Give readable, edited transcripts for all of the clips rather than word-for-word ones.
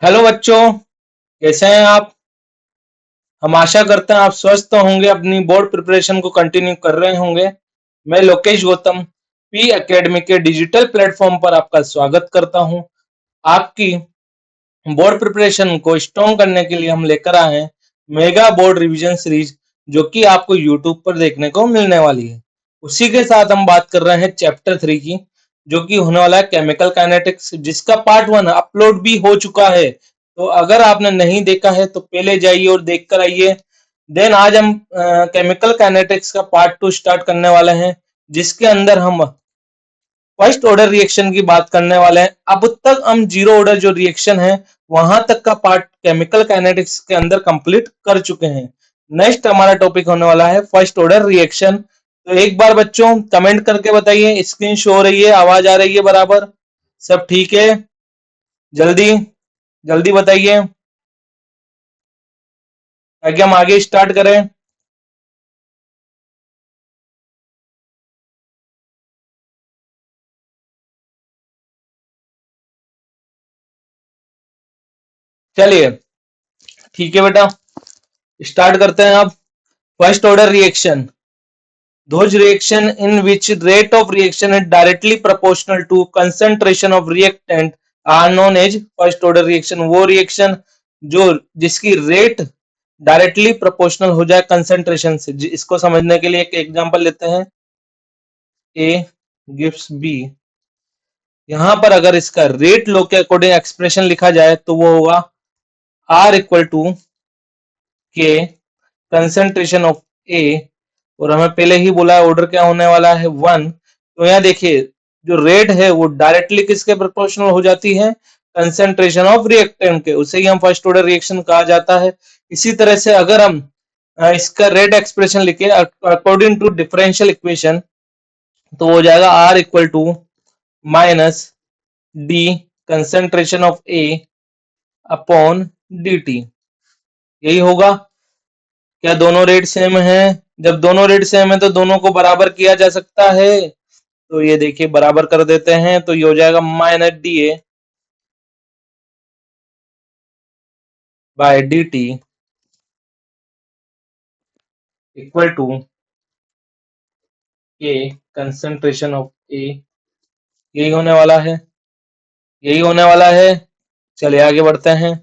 Hello बच्चों, कैसे हैं आप। हम आशा करते हैं आप स्वस्थ होंगे, अपनी बोर्ड प्रिपरेशन को कंटिन्यू कर रहे होंगे। मैं लोकेश गौतम पी एकेडमी के डिजिटल प्लेटफॉर्म पर आपका स्वागत करता हूं। आपकी बोर्ड प्रिपरेशन को स्ट्रॉन्ग करने के लिए हम लेकर आए हैं मेगा बोर्ड रिवीजन सीरीज, जो कि आपको यूट्यूब पर देखने को मिलने वाली है। उसी के साथ हम बात कर रहे हैं चैप्टर 3 की, जो कि होने वाला है केमिकल काइनेटिक्स, जिसका पार्ट 1 अपलोड भी हो चुका है। तो अगर आपने नहीं देखा है तो पहले जाइए और देख कर आइए। देन आज हम केमिकल काइनेटिक्स का पार्ट 2 स्टार्ट करने वाले हैं, जिसके अंदर हम फर्स्ट ऑर्डर रिएक्शन की बात करने वाले हैं। अब तक हम जीरो ऑर्डर जो रिएक्शन है वहां तक का पार्ट केमिकल काइनेटिक्स के अंदर कंप्लीट कर चुके हैं। नेक्स्ट हमारा टॉपिक होने वाला है फर्स्ट ऑर्डर रिएक्शन। तो एक बार बच्चों कमेंट करके बताइए, स्क्रीन शो हो रही है, आवाज आ रही है बराबर, सब ठीक है। जल्दी जल्दी बताइए ताकि हम आगे स्टार्ट करें। चलिए ठीक है बेटा, स्टार्ट करते हैं अब। First order reaction, those reaction in which rate of reaction is directly proportional to concentration of reactant are known as first order reaction। वो रिएक्शन जो जिसकी रेट डायरेक्टली प्रोपोर्शनल हो जाए कंसंट्रेशन से। इसको समझने के लिए एक एग्जांपल लेते हैं। ए गिव्स बी, यहां पर अगर इसका रेट लो के अकॉर्डिंग एक्सप्रेशन लिखा जाए तो वो होगा are equal to K concentration of ए, और हमें पहले ही बोला है ऑर्डर क्या होने वाला है 1। तो यहाँ देखिए जो रेट है वो डायरेक्टली किसके प्रोपोर्शनल हो जाती है, कंसंट्रेशन ऑफ रिएक्टेंट के, उसे ही हम फर्स्ट ऑर्डर रिएक्शन कहा जाता है। इसी तरह से अगर हम इसका रेट एक्सप्रेशन लिखे अकॉर्डिंग टू डिफरेंशियल इक्वेशन, तो हो जाएगा R equal to minus D concentration of A upon D T. यही होगा। क्या दोनों रेट सेम है? जब दोनों रेट सेम है तो दोनों को बराबर किया जा सकता है। तो ये देखिए बराबर कर देते हैं, तो ये हो जाएगा minus D A by D T equal to K concentration of A. यही होने वाला है, यही होने वाला है। चलिए आगे बढ़ते हैं।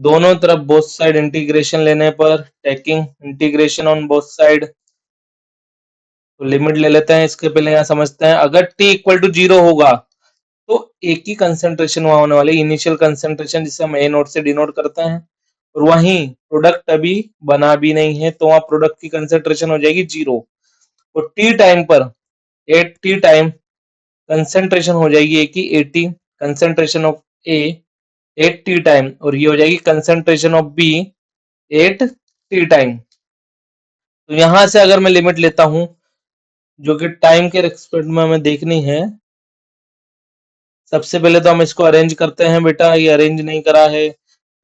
दोनों तरफ बोथ साइड इंटीग्रेशन लेने पर, taking integration on both side, तो लिमिट ले लेते हैं। इसके पहले यहाँ समझते हैं, अगर टी इक्वल टू 0 होगा तो एक ही कंसंट्रेशन वहां होने वाली, इनिशियल कंसंट्रेशन, जिसे हम ए नोट से डिनोट करते हैं। और वहीं प्रोडक्ट अभी बना भी नहीं है, तो वहां प्रोडक्ट की कंसंट्रेशन हो जाएगी 0। और टी टाइम पर, एट टी टाइम कंसंट्रेशन हो जाएगी ए की 80, concentration of A 8 T time, और ये हो जाएगी concentration of B 8 T time. तो यहां से अगर मैं लिमिट लेता हूं, जो कि टाइम के रेस्पेक्ट में हमें देखनी है, सबसे पहले तो हम इसको अरेंज करते हैं। बेटा ये अरेंज नहीं करा है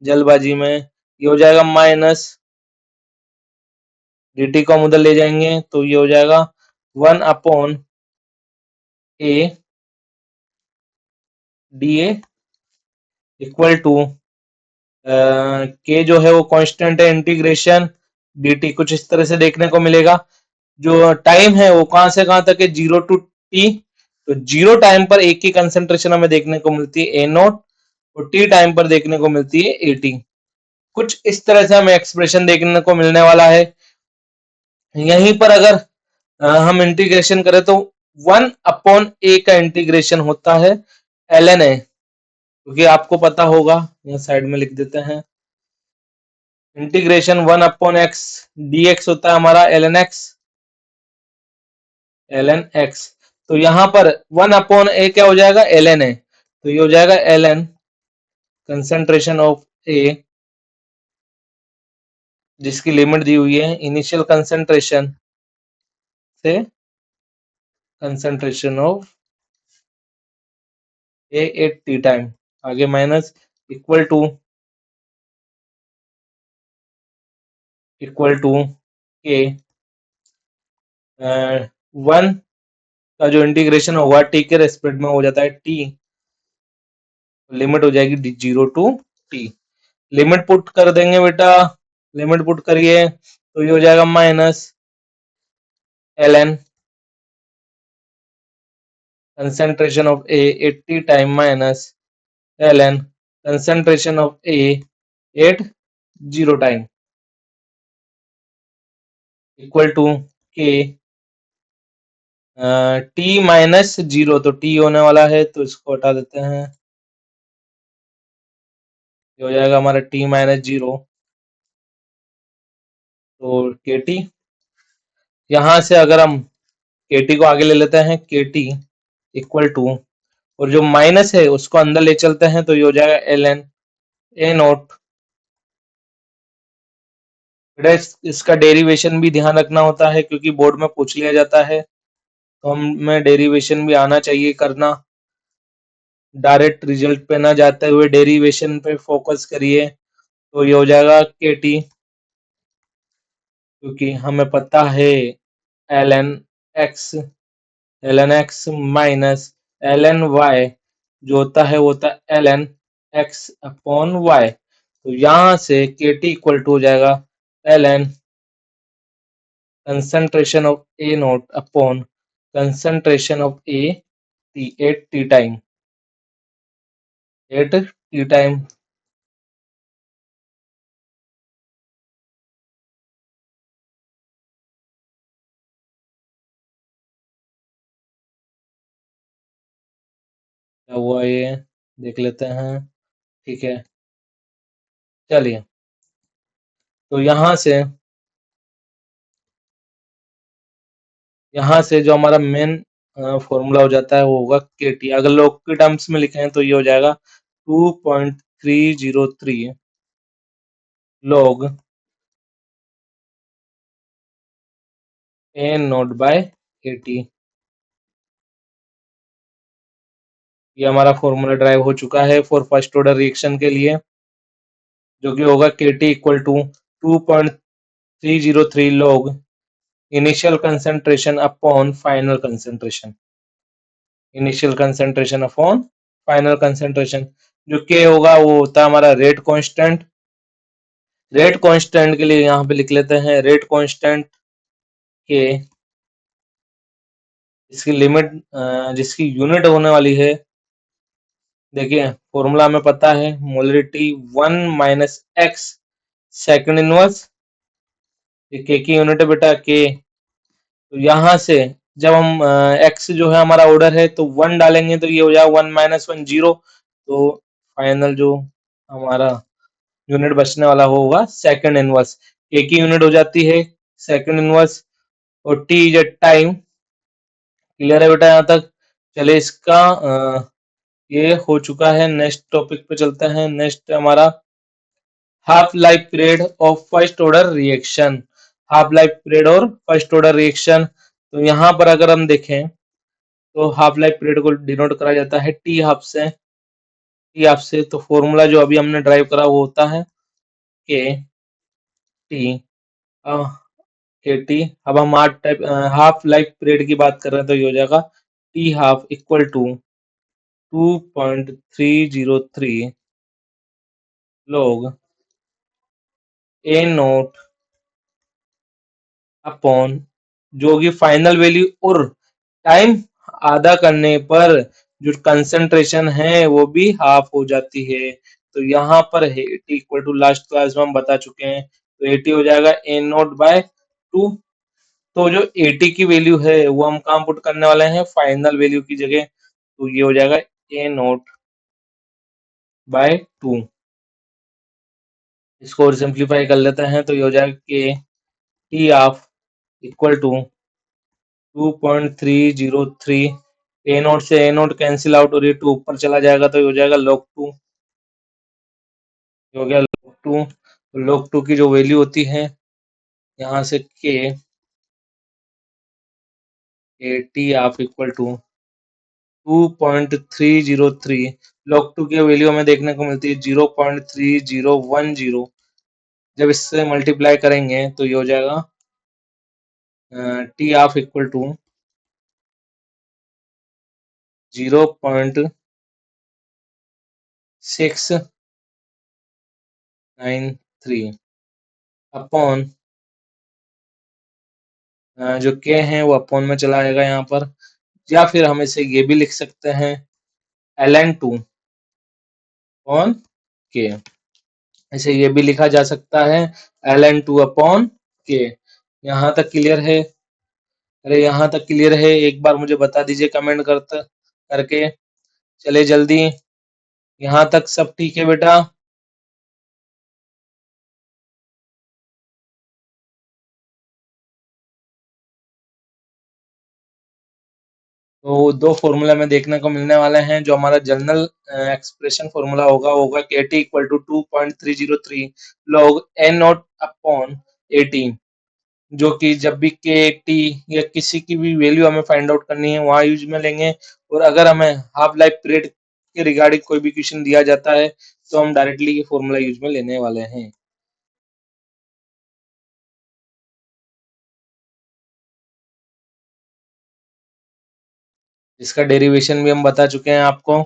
जल्दबाजी में। ये हो जाएगा माइनस dt को हम उधर ले जाएंगे, तो ये हो जाएगा 1 upon A D A equal to K जो है वो कांस्टेंट है, इंटीग्रेशन dt कुछ इस तरह से देखने को मिलेगा। जो टाइम है वो कहां से कहां तक है, 0 टू टी। तो 0 टाइम पर एक की कंसेंट्रेशन हमें देखने को मिलती है ए नोट, और टी टाइम पर देखने को मिलती है ए टी। कुछ इस तरह से हमें एक्सप्रेशन देखने को मिलने वाला है। यहीं पर अगर हम इंटीग्रेशन करें तो 1 अपॉन ए का इंटीग्रेशन होता है ln ए, क्योंकि आपको पता होगा, यहाँ साइड में लिख देते हैं। Integration 1 upon x D x होता है हमारा ln एक्स, ln एक्स। तो यहाँ पर 1 अपॉन ए क्या हो जाएगा, ln ए। तो ये हो जाएगा ln कंसेंट्रेशन ऑफ ए, जिसकी लिमिट दी हुई है इनिशियल कंसेंट्रेशन से concentration of A eight T time, आगे माइनस इक्वल टू के 1 का जो इंटीग्रेशन होगा टी के रेस्पेक्ट में हो जाता है टी लिमिट हो जाएगी 0 टू टी। लिमिट पुट कर देंगे बेटा, लिमिट पुट करिए तो ये हो जाएगा माइनस ln concentration of A 80 time minus ln concentration of A at 0 time equal to K T minus 0, तो टी होने वाला है तो इसको हटा देते हैं, ये हो जाएगा हमारा टी माइनस 0, तो के टी। यहाँ से अगर हम के टी को आगे ले लेते हैं, के टी इक्वल टू, और जो माइनस है उसको अंदर ले चलते हैं तो ये हो जाएगा एल एन ए नोट। इसका डेरिवेशन भी ध्यान रखना होता है क्योंकि बोर्ड में पूछ लिया जाता है, तो हमें डेरिवेशन भी आना चाहिए करना, डायरेक्ट रिजल्ट पे ना जाते हुए डेरिवेशन पे फोकस करिए। तो ये हो जाएगा के टी, क्योंकि हमें पता है L N X minus L N Y जो होता है वो होता है L N X upon Y. तो यहाँ से के टी इक्वल टू हो जाएगा L N concentration of A nought upon concentration of A T at T time, at T time. क्या हुआ ये देख लेते हैं, ठीक है। चलिए, तो यहाँ से जो हमारा मेन फॉर्मूला हो जाता है वो होगा के टी। अगर लोग के टर्म्स में लिखें तो ये हो जाएगा 2.303 log A nought by A T. ये हमारा फॉर्मूला ड्राइव हो चुका है फॉर फर्स्ट ऑर्डर रिएक्शन के लिए, जो कि होगा K T equal to 2.303 log initial concentration upon final concentration, initial concentration upon final concentration. जो के होगा वो होता है हमारा रेट कांस्टेंट। रेट कांस्टेंट के लिए यहाँ पे लिख लेते हैं रेट कांस्टेंट के, इसकी लिमिट जिसकी यूनिट होने वाली है, देखिए फॉर्मूला हमें पता है molarity 1 minus x second inverse, के की यूनिट है बेटा के। तो यहाँ से जब हम एक्स जो है हमारा ऑर्डर है तो 1 डालेंगे तो ये हो जाएगा 1 माइनस 1 0, तो फाइनल जो हमारा यूनिट बचने वाला होगा सेकंड इनवर्स। के की यूनिट हो जाती है सेकंड इनवर्स, और T is a time. Clear है बेटा यहाँ तक? चलिए इसका ये हो चुका है, नेक्स्ट टॉपिक पे चलते हैं। नेक्स्ट हमारा half life period of first order reaction. Half life period और फर्स्ट ऑर्डर रिएक्शन, तो यहाँ पर अगर हम देखें तो हाफ लाइफ पीरियड को डिनोट करा जाता है टी हाफ से। टी हाफ से तो फॉर्मूला जो अभी हमने ड्राइव करा वो होता है के टी, के टी। अब हम हाफ लाइफ पीरियड की बात कर रहे हैं तो ये हो जाएगा T half equal to 2.303 log A nought upon जो कि फाइनल वैल्यू और टाइम आधा करने पर जो कंसंट्रेशन है वो भी हाफ हो जाती है। तो यहाँ पर है T equal to, last class में हम बता चुके हैं, तो एटी हो जाएगा ए नोट बाय 2। तो जो एटी की वैल्यू है वो हम कहाँ पुट करने वाले हैं, फाइनल वैल्यू की जगह, तो ये हो जाएगा ए नोट बाय 2। इसको और सिंप्लीफाई कर लेते हैं तो ये हो जाएगा K T half equal to 2.303, A nought से ए नोट कैंसिल आउट और ये 2 ऊपर चला जाएगा तो ये हो जाएगा log 2। हो गया log 2। log 2 की जो वैल्यू होती है यहाँ से K T half equal to 2.303, log 2 की वैल्यू हमें देखने को मिलती है 0.3010। जब इससे मल्टीप्लाई करेंगे तो ये हो जाएगा T half equal to 0. 693 upon जो के है वो अपॉन में चला आएगा यहाँ पर, या फिर हम इसे ये भी लिख सकते हैं ln2 अपॉन के। इसे ये भी लिखा जा सकता है ln2 अपॉन के। यहाँ तक क्लियर है? अरे यहाँ तक क्लियर है? एक बार मुझे बता दीजिए कमेंट करके। चले जल्दी, यहाँ तक सब ठीक है बेटा? तो दो फॉर्मूला में देखने को मिलने वाले हैं। जो हमारा जनरल एक्सप्रेशन फॉर्मूला होगा K T equal to 2.303 log N nought upon 18, जो कि जब भी के टी या किसी की भी वैल्यू हमें फाइंड आउट करनी है वहां यूज में लेंगे। और अगर हमें हाफ लाइफ पीरियड के रिगार्डिंग कोई भी क्वेश्चन दिया जाता है तो हम डायरेक्टली ये फॉर्मूला यूज में लेने वाले हैं। इसका डेरिवेशन भी हम बता चुके हैं आपको।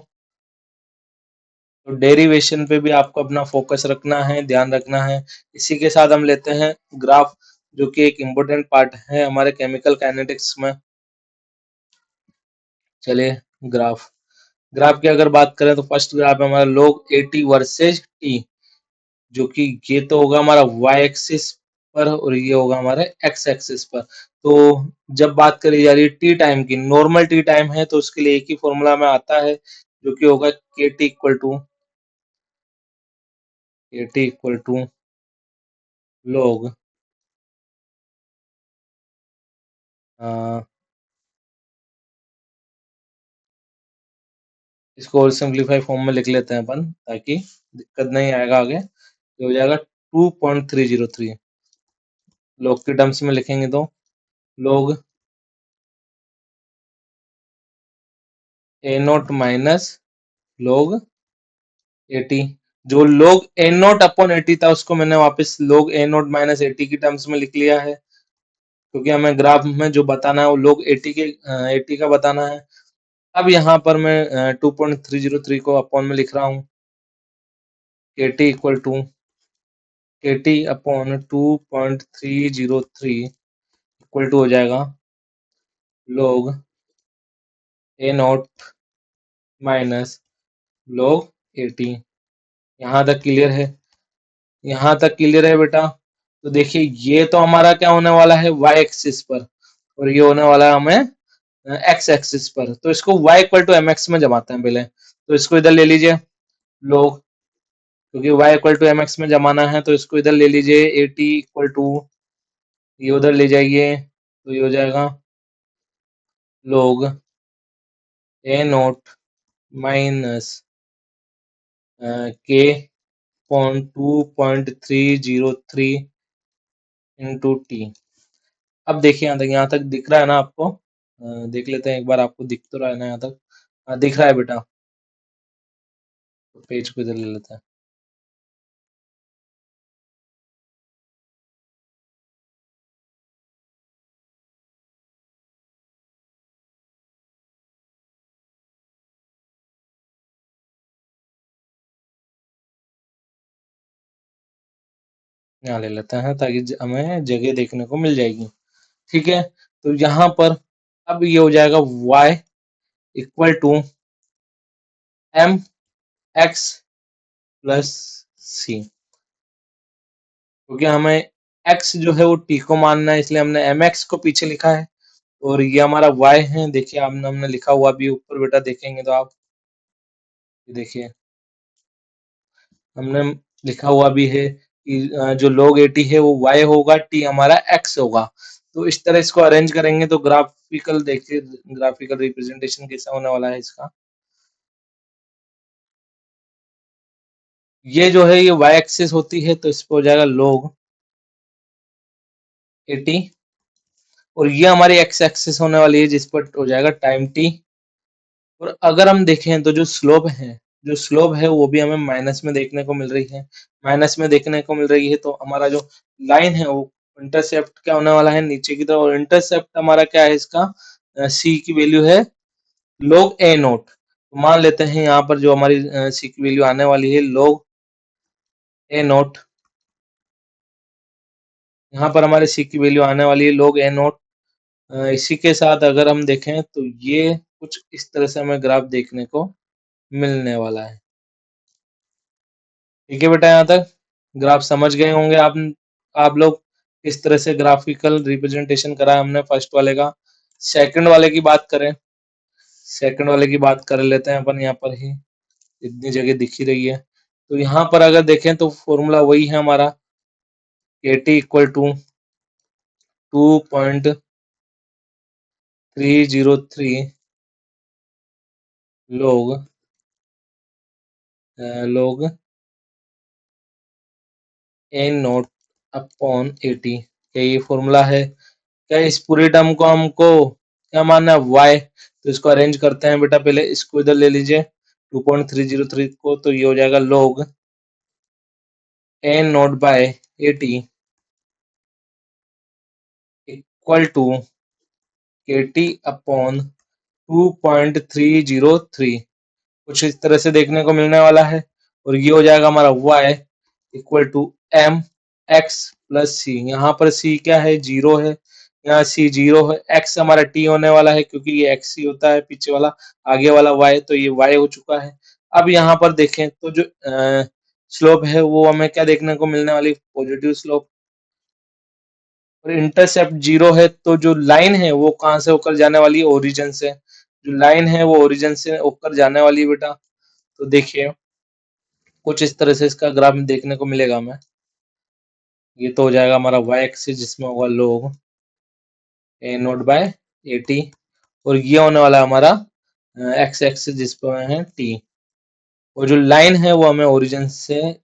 तो डेरिवेशन पे भी आपको अपना फोकस रखना है, ध्यान रखना है। इसी के साथ हम लेते हैं ग्राफ, जो कि एक इम्पोर्टेंट पार्ट है हमारे केमिकल काइनेटिक्स में। चलिए ग्राफ ग्राफ की अगर बात करें तो फर्स्ट ग्राफ है हमारा log 80 वर्सेज टी, जो कि ये तो होगा हमारा y एक्सिस पर और ये होगा हमारे x एक्सिस पर। तो जब बात करी जा रही है टी टाइम की, नॉर्मल टी टाइम है तो उसके लिए एक ही फॉर्मूला में आता है, जो कि होगा K T equal to log इसको और सिंप्लीफाई फॉर्म में लिख लेते हैं अपन, ताकि दिक्कत नहीं आएगा आगे। ये हो जाएगा 2.303 log के टर्म्स में लिखेंगे तो log A note minus log 80। जो log ए नोट अपॉन 80 था उसको मैंने वापस log ए नोट माइनस 80 की टर्म्स में लिख लिया है, क्योंकि हमें ग्राफ में जो बताना है वो log 80 का बताना है। अब यहाँ पर मैं 2.303 को अपॉन में लिख रहा हूँ, के टी अपॉन 2.303 इक्वल टू हो जाएगा log A not minus log 80। यहाँ तक क्लियर है? यहाँ तक क्लियर है बेटा? तो देखिए ये तो हमारा क्या होने वाला है y एक्सिस पर, और ये होने वाला है हमें x एक्सिस पर। तो इसको y इक्वल टू mx में जमाते हैं पहले। तो इसको इधर ले लीजिए log, क्योंकि y इक्वल टू mx में जमाना है तो इसको इधर ले लीजिए। 80 इक्वल टू ये उधर ले जाइए, तो ये हो जाएगा log ए नोट माइनस के पॉइंट 2.303 इंटू टी। अब देखिए यहाँ तक दिख रहा है ना आपको? देख लेते हैं एक बार, आपको दिख तो रहा है ना यहाँ तक? दिख रहा है बेटा? तो पेज को इधर ले लेते हैं। यहाँ ले लेते हैं ताकि हमें जगह देखने को मिल जाएगी। ठीक है, तो यहाँ पर अब ये हो जाएगा y equal to M X plus C, क्योंकि हमें x जो है वो t को मानना है, इसलिए हमने एम एक्स को पीछे लिखा है। और ये हमारा y है, देखिए हमने लिखा हुआ भी ऊपर बेटा, देखेंगे तो आप देखिए हमने लिखा हुआ भी है कि जो log 80 है वो y होगा, t हमारा x होगा। तो इस तरह इसको अरेंज करेंगे तो ग्राफिकल देखिए, ग्राफिकल रिप्रेजेंटेशन कैसा होने वाला है इसका। ये जो है ये y एक्सिस होती है, तो इस पर हो जाएगा log 80, और ये हमारी x एक्सिस होने वाली है जिस पर हो जाएगा टाइम t। और अगर हम देखें तो जो स्लोप है वो भी हमें माइनस में देखने को मिल रही है। माइनस में देखने को मिल रही है तो हमारा जो लाइन है वो इंटरसेप्ट क्या होने वाला है, नीचे की तरफ। और इंटरसेप्ट हमारा क्या है इसका, सी की वैल्यू है log ए नोट। तो मान लेते हैं यहाँ पर जो हमारी सी की वैल्यू आने वाली है log ए नोट, यहाँ पर हमारे सी की वैल्यू आने वाली है log ए नोट। इसी के साथ अगर हम देखें तो ये कुछ इस तरह से हमें ग्राफ देखने को मिलने वाला है। ठीक है बेटा, यहाँ तक ग्राफ समझ गए होंगे आप लोग किस तरह से ग्राफिकल रिप्रेजेंटेशन करा है हमने फर्स्ट वाले का। सेकंड वाले की बात करें, सेकंड वाले की बात कर लेते हैं अपन, यहाँ पर ही इतनी जगह दिख ही रही है। तो यहाँ पर अगर देखें तो फॉर्मूला वही है हमारा, K T equal to 2.303 log N nought upon 80। क्या ये फॉर्मूला है? क्या इस पूरे टर्म को हमको क्या मानना है? y। तो इसको अरेंज करते हैं बेटा, पहले इसको इधर ले लीजिए 2.303 को, तो ये हो जाएगा log N nought by 80 equal to K T upon 2.303। कुछ इस तरह से देखने को मिलने वाला है। और ये हो जाएगा हमारा y equal to M X plus C. यहाँ पर c क्या है? 0 है, यहाँ c 0 है। x हमारा t होने वाला है क्योंकि ये x ही होता है, पीछे वाला आगे वाला y, तो ये y हो चुका है। अब यहाँ पर देखें तो जो स्लोप है वो हमें क्या देखने को मिलने वाली? Positive slope. और इंटरसेप्ट 0 है, तो जो लाइन है वो कहाँ से होकर जाने वाली है? ओरिजिन से। जो लाइन है वो ओरिजिन से होकर जाने वाली है बेटा। तो देखिए कुछ इस तरह से इसका ग्राफ देखने को मिलेगा हमें। ये तो हो जाएगा हमारा y एक्सिस जिसमें होगा log ए नोट बाय 80, और ये होने वाला है हमारा x एक्सिस जिस पर है t। और जो लाइन है वो हमें ओरिजिन से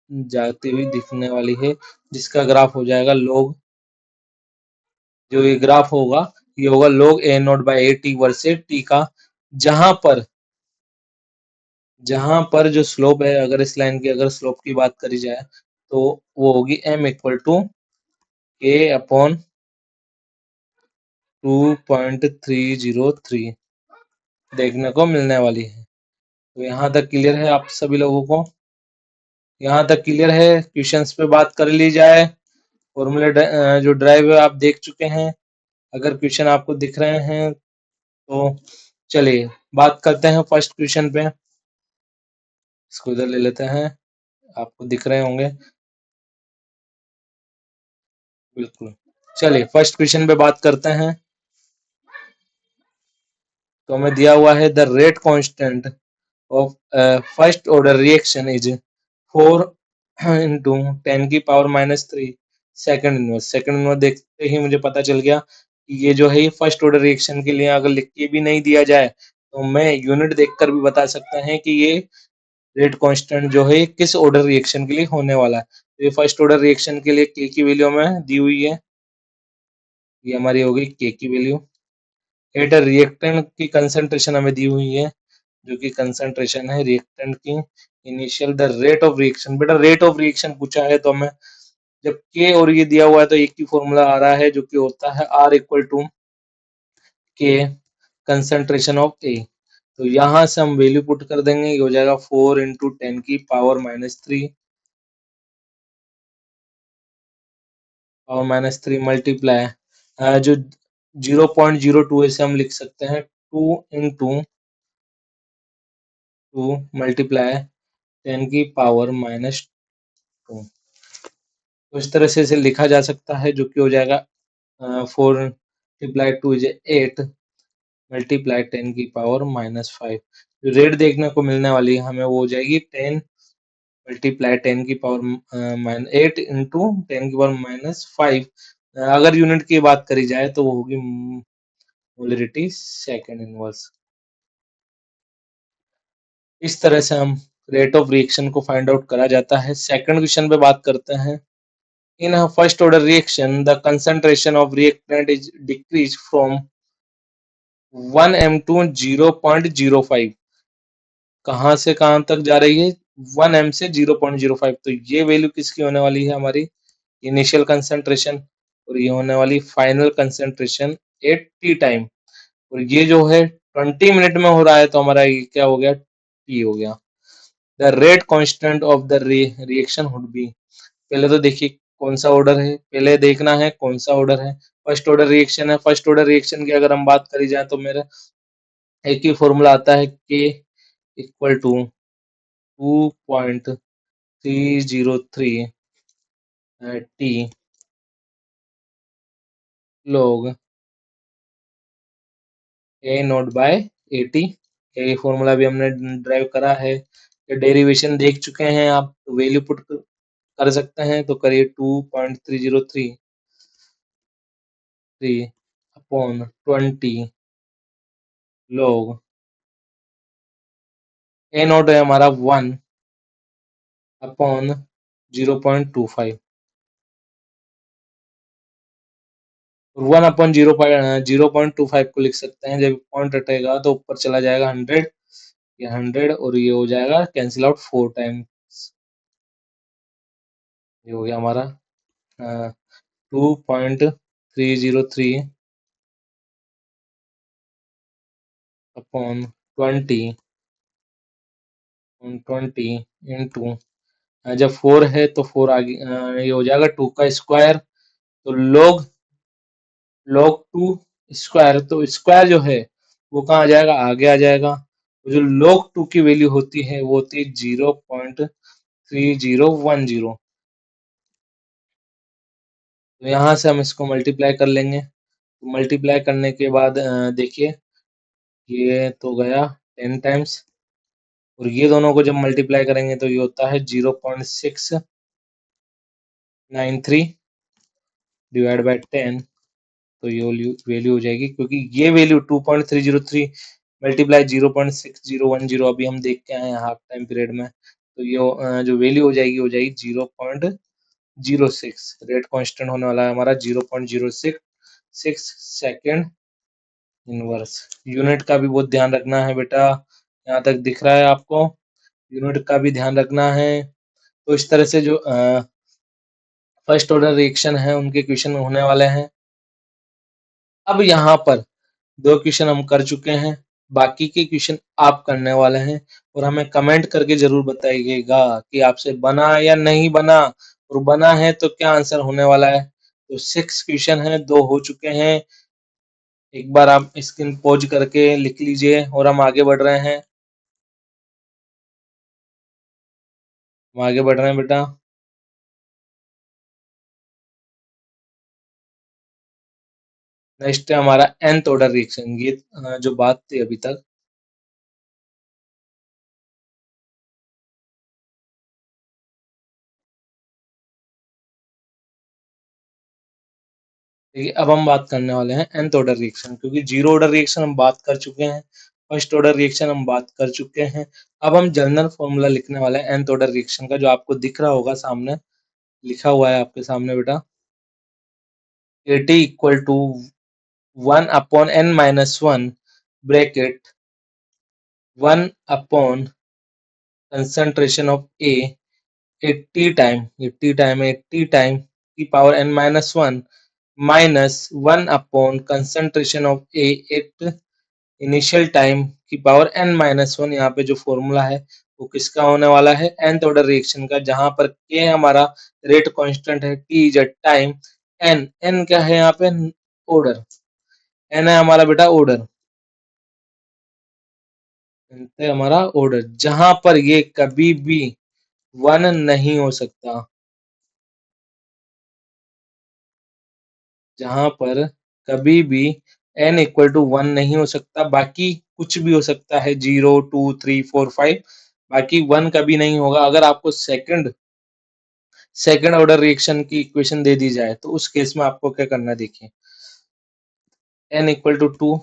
जाती हुई दिखने वाली है, जिसका ग्राफ हो जाएगा log, जो ये ग्राफ होगा ये होगा log A nought by 80 versus t का, जहां पर जो स्लोप है, अगर इस लाइन की अगर स्लोप की बात करी जाए तो वो होगी m इक्वल टू के अपॉन 2.303 देखने को मिलने वाली है। तो यहाँ तक क्लियर है आप सभी लोगों को? यहाँ तक क्लियर है? क्वेश्चंस पे बात कर ली जाए। फॉर्मूले जो ड्राइव है आप देख चुके हैं। अगर क्वेश्चन आपको दिख रहे हैं तो चलिए बात करते हैं फर्स्ट क्वेश्चन पे। इसको इधर ले लेते हैं, आपको दिख रहे होंगे बिल्कुल। चलिए फर्स्ट क्वेश्चन पे बात करते हैं। तो हमें दिया हुआ है the rate constant of first order reaction is 4 into 10 की power -3 second inverse. Second inverse देखते ही मुझे पता चल गया कि ये जो है ये फर्स्ट ऑर्डर रिएक्शन के लिए अगर लिख के भी नहीं दिया जाए तो मैं यूनिट देखकर भी बता सकता है कि ये रेट कांस्टेंट जो है किस ऑर्डर रिएक्शन के लिए होने वाला है। तो ये फर्स्ट ऑर्डर रिएक्शन के लिए के की वैल्यू हमें दी हुई है, ये हमारी होगी के की वैल्यू। एट रिएक्टेंट की कंसंट्रेशन हमें दी हुई है, जो कि कंसंट्रेशन है रिएक्टेंट की initial. The rate of reaction, बेटा रेट ऑफ रिएक्शन पूछा है तो हमें जब के और ये दिया हुआ है तो एक ही फॉर्मूला आ रहा है जो कि होता है are equal to K concentration of ए। तो यहाँ से हम वैल्यू पुट कर देंगे, ये हो जाएगा 4 इंटू 10 की पावर -3 और -3 मल्टीप्लाई जो 0.02 ऐसे हम लिख सकते हैं 2 इंटू 2 मल्टीप्लाई 10 की पावर -2। तो इस तरह से इसे लिखा जा सकता है, जो कि हो जाएगा 4 मल्टीप्लाई 2 इज 8 मल्टीप्लाई 10 की पावर -5। जो रेट देखने को मिलने वाली है हमें वो हो जाएगी 10 मल्टीप्लाई 10 की पावर 8 इंटू 10 की पावर -5। अगर यूनिट की बात करी जाए तो वो होगी मोलरिटी सेकंड इनवर्स। इस तरह से हम रेट ऑफ रिएक्शन को फाइंड आउट करा जाता है। सेकंड क्वेश्चन पे बात करते हैं। In a first order reaction, the concentration of reactant is decreased from 1m to 0.05। कहाँ से कहाँ तक जा रही है? 1m से 0.05। तो ये वैल्यू किसकी होने वाली है? हमारी इनिशियल कंसंट्रेशन, और ये होने वाली final concentration eight T time. और ये जो है 20 मिनट में हो रहा है तो हमारा ये क्या हो गया, टी हो गया। The rate constant of the reaction would be, पहले तो देखिए कौन सा ऑर्डर है, पहले देखना है कौन सा ऑर्डर है। फर्स्ट ऑर्डर रिएक्शन है, फर्स्ट ऑर्डर रिएक्शन की अगर हम बात करी जाए तो मेरा एक ही फॉर्मूला आता है, K equal to 2.303 T log A naught by A T. ये फॉर्मूला भी हमने ड्राइव करा है, ये डेरिवेशन देख चुके हैं आप, तो वैल्यू पुट कर सकते हैं, तो करिए 2.303 अपॉन 20 log ए नॉट है हमारा 1 अपॉन 0.25, 1/0.25 को लिख सकते हैं, जब पॉइंट हटेगा तो ऊपर चला जाएगा 100, ये 100 और ये हो जाएगा कैंसिल आउट 4 टाइम्स, ये हो गया हमारा 2.303 अपॉन 20 इंटू, जब 4 है तो 4 आगे ये हो जाएगा 2 का स्क्वायर, तो log 2 स्क्वायर, तो स्क्वायर जो है वो कहाँ आ जाएगा, आगे आ जाएगा। तो जो log 2 की वैल्यू होती है वो होती है 0.3010, तो यहाँ से हम इसको मल्टीप्लाई कर लेंगे, तो मल्टीप्लाई करने के बाद देखिए ये तो गया 10 टाइम्स, और ये दोनों को जब मल्टीप्लाई करेंगे तो ये होता है 0.693 डिवाइड बाय 10, तो ये वैल्यू हो जाएगी, क्योंकि ये वैल्यू 2.303 मल्टीप्लाई 0.6010 अभी हम देख के आए हैं हाफ टाइम पीरियड में, तो ये जो वैल्यू हो जाएगी 0.06, रेट कांस्टेंट होने वाला है हमारा 0.066 सेकेंड इनवर्स। यूनिट का भी बहुत ध्यान रखना है बेटा, यहाँ तक दिख रहा है आपको, यूनिट का भी ध्यान रखना है। तो इस तरह से जो फर्स्ट ऑर्डर रिएक्शन है उनके क्वेश्चन होने वाले हैं। अब यहाँ पर 2 क्वेश्चन हम कर चुके हैं, बाकी के क्वेश्चन आप करने वाले हैं, और हमें कमेंट करके जरूर बताइएगा कि आपसे बना या नहीं बना, और बना है तो क्या आंसर होने वाला है। तो 6 क्वेश्चन है, 2 हो चुके हैं, एक बार आप स्क्रीन पॉज करके लिख लीजिए और हम आगे बढ़ रहे हैं, हम आगे बढ़ रहे हैं बेटा। नेक्स्ट है हमारा nth ऑर्डर रिएक्शन, ये जो बात थी अभी तक, देखिए अब हम बात करने वाले हैं nth ऑर्डर रिएक्शन, क्योंकि जीरो ऑर्डर रिएक्शन हम बात कर चुके हैं, फर्स्ट ऑर्डर रिएक्शन हम बात कर चुके हैं। अब हम जनरल फॉर्मूला लिखने वाले हैं nth ऑर्डर रिएक्शन का, जो आपको दिख रहा होगा सामने, लिखा हुआ है आपके सामने बेटा, At equal to 1/n-1 bracket 1 concentration of A 80 time की power n-1 minus 1 concentration of A at initial time की पावर n-1। यहाँ पे जो फॉर्मूला है वो किसका होने वाला है, nth ऑर्डर रिएक्शन का, जहां पर k हमारा रेट कांस्टेंट है, t इज टाइम, n क्या है यहाँ पे, ऑर्डर, n है हमारा बेटा ऑर्डर, है हमारा ऑर्डर, जहां पर ये कभी भी 1 नहीं हो सकता, जहां पर कभी भी n इक्वल टू 1 नहीं हो सकता, बाकी कुछ भी हो सकता है, 0 2 3 4 5, बाकी 1 कभी नहीं होगा। अगर आपको सेकंड ऑर्डर रिएक्शन की इक्वेशन दे दी जाए तो उस केस में आपको क्या करना है, देखिए n इक्वल टू 2,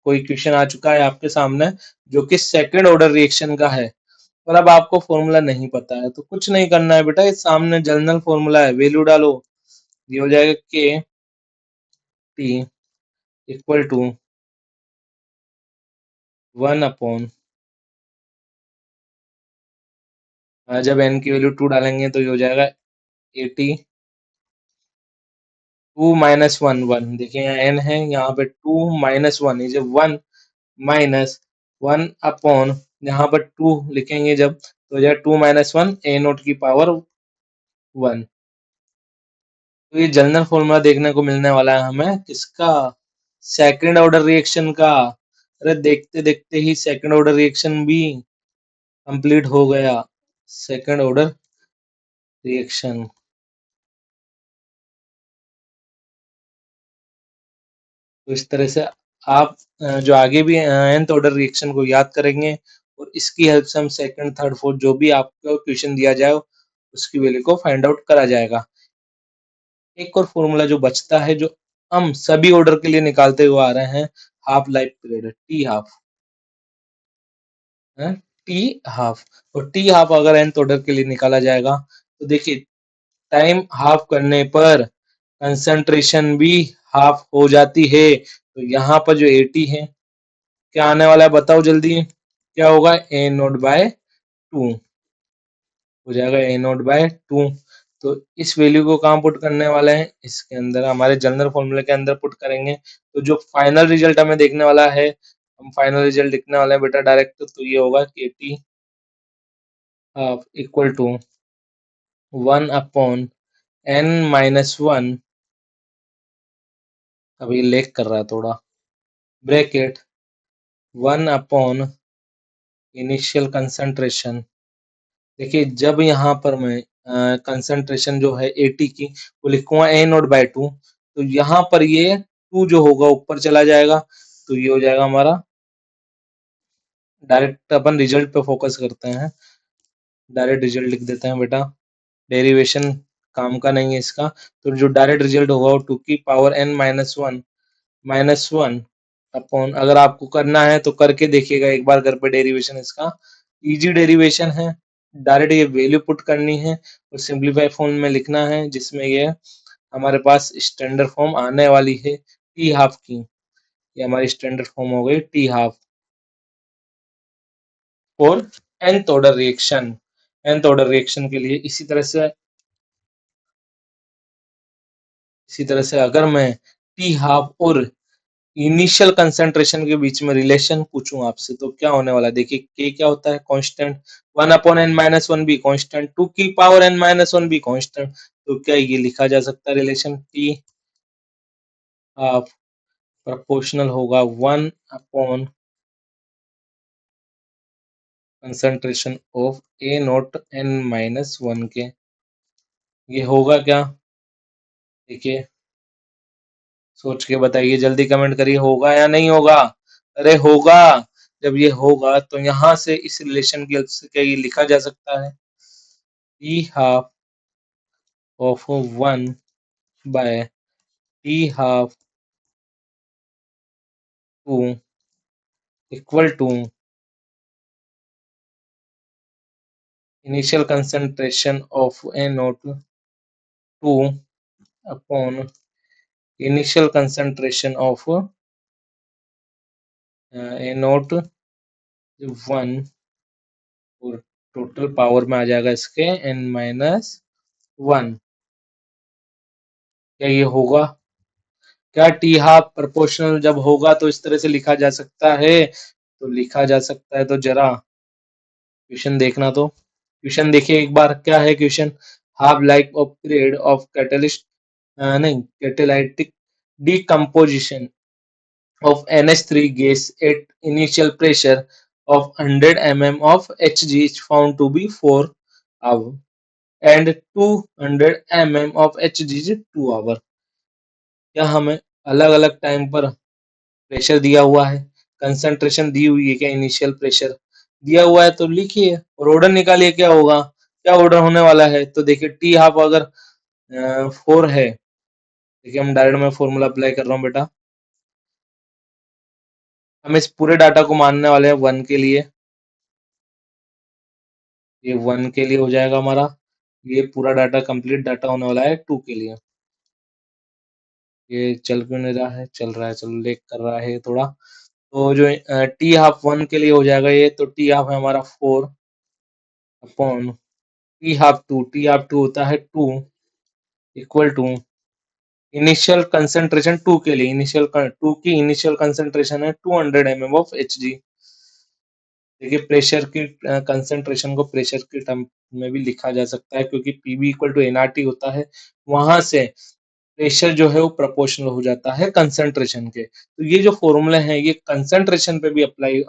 कोई इक्वेशन आ चुका है आपके सामने जो कि सेकंड ऑर्डर रिएक्शन का है, और अब आपको फॉर्मूला नहीं पता है तो कुछ नहीं करना है बेटा, इस सामने जनरल फॉर्मूला है, वैल्यू डालो, ये हो जाएगा के टी इक्वल टू 1 जब n की वैल्यू 2 डालेंगे तो ये हो जाएगा 80, 2 - 1 1, देखिए यहाँ n है, यहाँ पे 2 - 1 इज 1, माइनस 1 अपॉन, यहाँ पर 2 लिखेंगे जब तो हो जाएगा 2 - 1 ए नोट की पावर 1। तो ये जनरल फॉर्मूला देखने को मिलने वाला है हमें किसका, सेकंड ऑर्डर रिएक्शन का। अरे देखते देखते ही सेकंड ऑर्डर रिएक्शन भी कंप्लीट हो गया। सेकंड ऑर्डर रिएक्शन, तो इस तरह से आप जो आगे भी nth ऑर्डर रिएक्शन को याद करेंगे और इसकी हेल्प से हम सेकंड थर्ड फोर्थ जो भी आपको क्वेश्चन दिया जाए उसकी वैल्यू को फाइंड आउट करा जाएगा। एक और फॉर्मूला जो बचता है जो हम सभी ऑर्डर के लिए निकालते हुए आ रहे हैं, half life period, T half है, टी हाफ। और टी हाफ अगर nth ऑर्डर के लिए निकाला जाएगा तो देखिए टाइम हाफ करने पर कंसंट्रेशन भी हाफ हो जाती है। तो यहाँ पर जो 80 है क्या आने वाला है बताओ जल्दी, क्या होगा, ए नोट बाय 2 हो जाएगा, ए नोट बाय 2। तो इस वैल्यू को कहाँ पुट करने वाले हैं, इसके अंदर हमारे जनरल फॉर्मूले के अंदर पुट करेंगे। तो जो फाइनल रिजल्ट हमें देखने वाला है, हम फाइनल रिजल्ट लिखने वाले हैं बेटा डायरेक्ट, तो ये होगा K T half equal to 1/n-1, अभी लेख कर रहा है थोड़ा, ब्रैकेट 1 अपॉन इनिशियल कंसंट्रेशन। देखिए जब यहाँ पर मैं कंसंट्रेशन जो है 80 की वो लिखूंगा ए नोट बाय 2, तो यहाँ पर ये 2 जो होगा ऊपर चला जाएगा, तो ये हो जाएगा हमारा, डायरेक्ट अपन रिजल्ट पे फोकस करते हैं, डायरेक्ट रिजल्ट लिख देते हैं बेटा, डेरिवेशन काम का नहीं है इसका। तो जो डायरेक्ट रिजल्ट होगा वो 2 की पावर n-1 अपॉन, अगर आपको करना है तो करके देखिएगा एक बार घर पे डेरिवेशन, इसका इजी डेरिवेशन है। डायरेक्ट ये वैल्यू पुट करनी है और सिंपलीफाई फॉर्म में लिखना है, जिसमें ये हमारे पास स्टैंडर्ड फॉर्म आने वाली है टी हाफ की। ये हमारी स्टैंडर्ड फॉर्म हो गई टी हाफ और nth order reaction. nth order reaction के लिए इसी तरह से अगर मैं टी हाफ और इनिशियल कंसंट्रेशन के बीच में रिलेशन पूछूं आपसे तो क्या होने वाला है, देखिए के क्या होता है, कांस्टेंट, 1/n-1 भी कांस्टेंट, 2 की पावर n-1 भी कांस्टेंट। तो क्या ये लिखा जा सकता है रिलेशन टी हाफ प्रोपोर्शनल होगा 1 upon concentration of A not n-1 के। ये होगा क्या, देखिए सोच के बताइए, जल्दी कमेंट करिए, होगा या नहीं होगा। अरे होगा। जब ये होगा तो यहाँ से इस रिलेशन की हेल्प से क्या ये लिखा जा सकता है, T half of 1 T half 2 equal to initial concentration of A naught 2 upon initial concentration of A naught 1 और टोटल पावर में आ जाएगा इसके n-1। क्या ये होगा, क्या टी हाफ प्रोपोर्शनल जब होगा तो इस तरह से लिखा जा सकता है, तो लिखा जा सकता है। तो जरा क्वेश्चन देखना, तो क्वेश्चन देखिए एक बार, क्या है question, half life of period of catalyst, नहीं catalytic decomposition of NH3 gas at initial pressure of 100 mm of Hg is found to be 4 hour and 200 mm of Hg is 2 hour। क्या हमें अलग अलग time पर pressure दिया हुआ है, concentration दी हुई है, क्या इनिशियल प्रेशर दिया हुआ है, तो लिखिए और ऑर्डर निकालिए क्या होगा, क्या ऑर्डर होने वाला है। तो देखिए टी हाफ अगर 4 है, देखिए हम डायरेक्ट में फॉर्मूला अप्लाई कर रहा हूँ बेटा, हम इस पूरे डाटा को मानने वाले हैं 1 के लिए, ये 1 के लिए हो जाएगा हमारा, ये पूरा डाटा कंप्लीट डाटा होने वाला है 2 के लिए। ये चल क्यों नहीं रहा है, चल रहा है, चलो लेक कर रहा है थोड़ा। तो जो टी हाफ 1 के लिए हो जाएगा ये, तो टी हाफ है हमारा 4 अपॉन टी हाफ 2 होता है 2 इक्वल टू इनिशियल कंसंट्रेशन 2 के लिए, इनिशियल 2 की इनिशियल कंसंट्रेशन है 200 mm ऑफ Hg। देखिए प्रेशर की कंसंट्रेशन को प्रेशर के टर्म में भी लिखा जा सकता है, क्योंकि Pv इक्वल टू nRT होता है, वहां से प्रेशर जो है वो प्रोपोर्शनल हो जाता है कंसंट्रेशन के। तो ये जो फॉर्मूले हैं ये कंसंट्रेशन पे भी अप्लाई,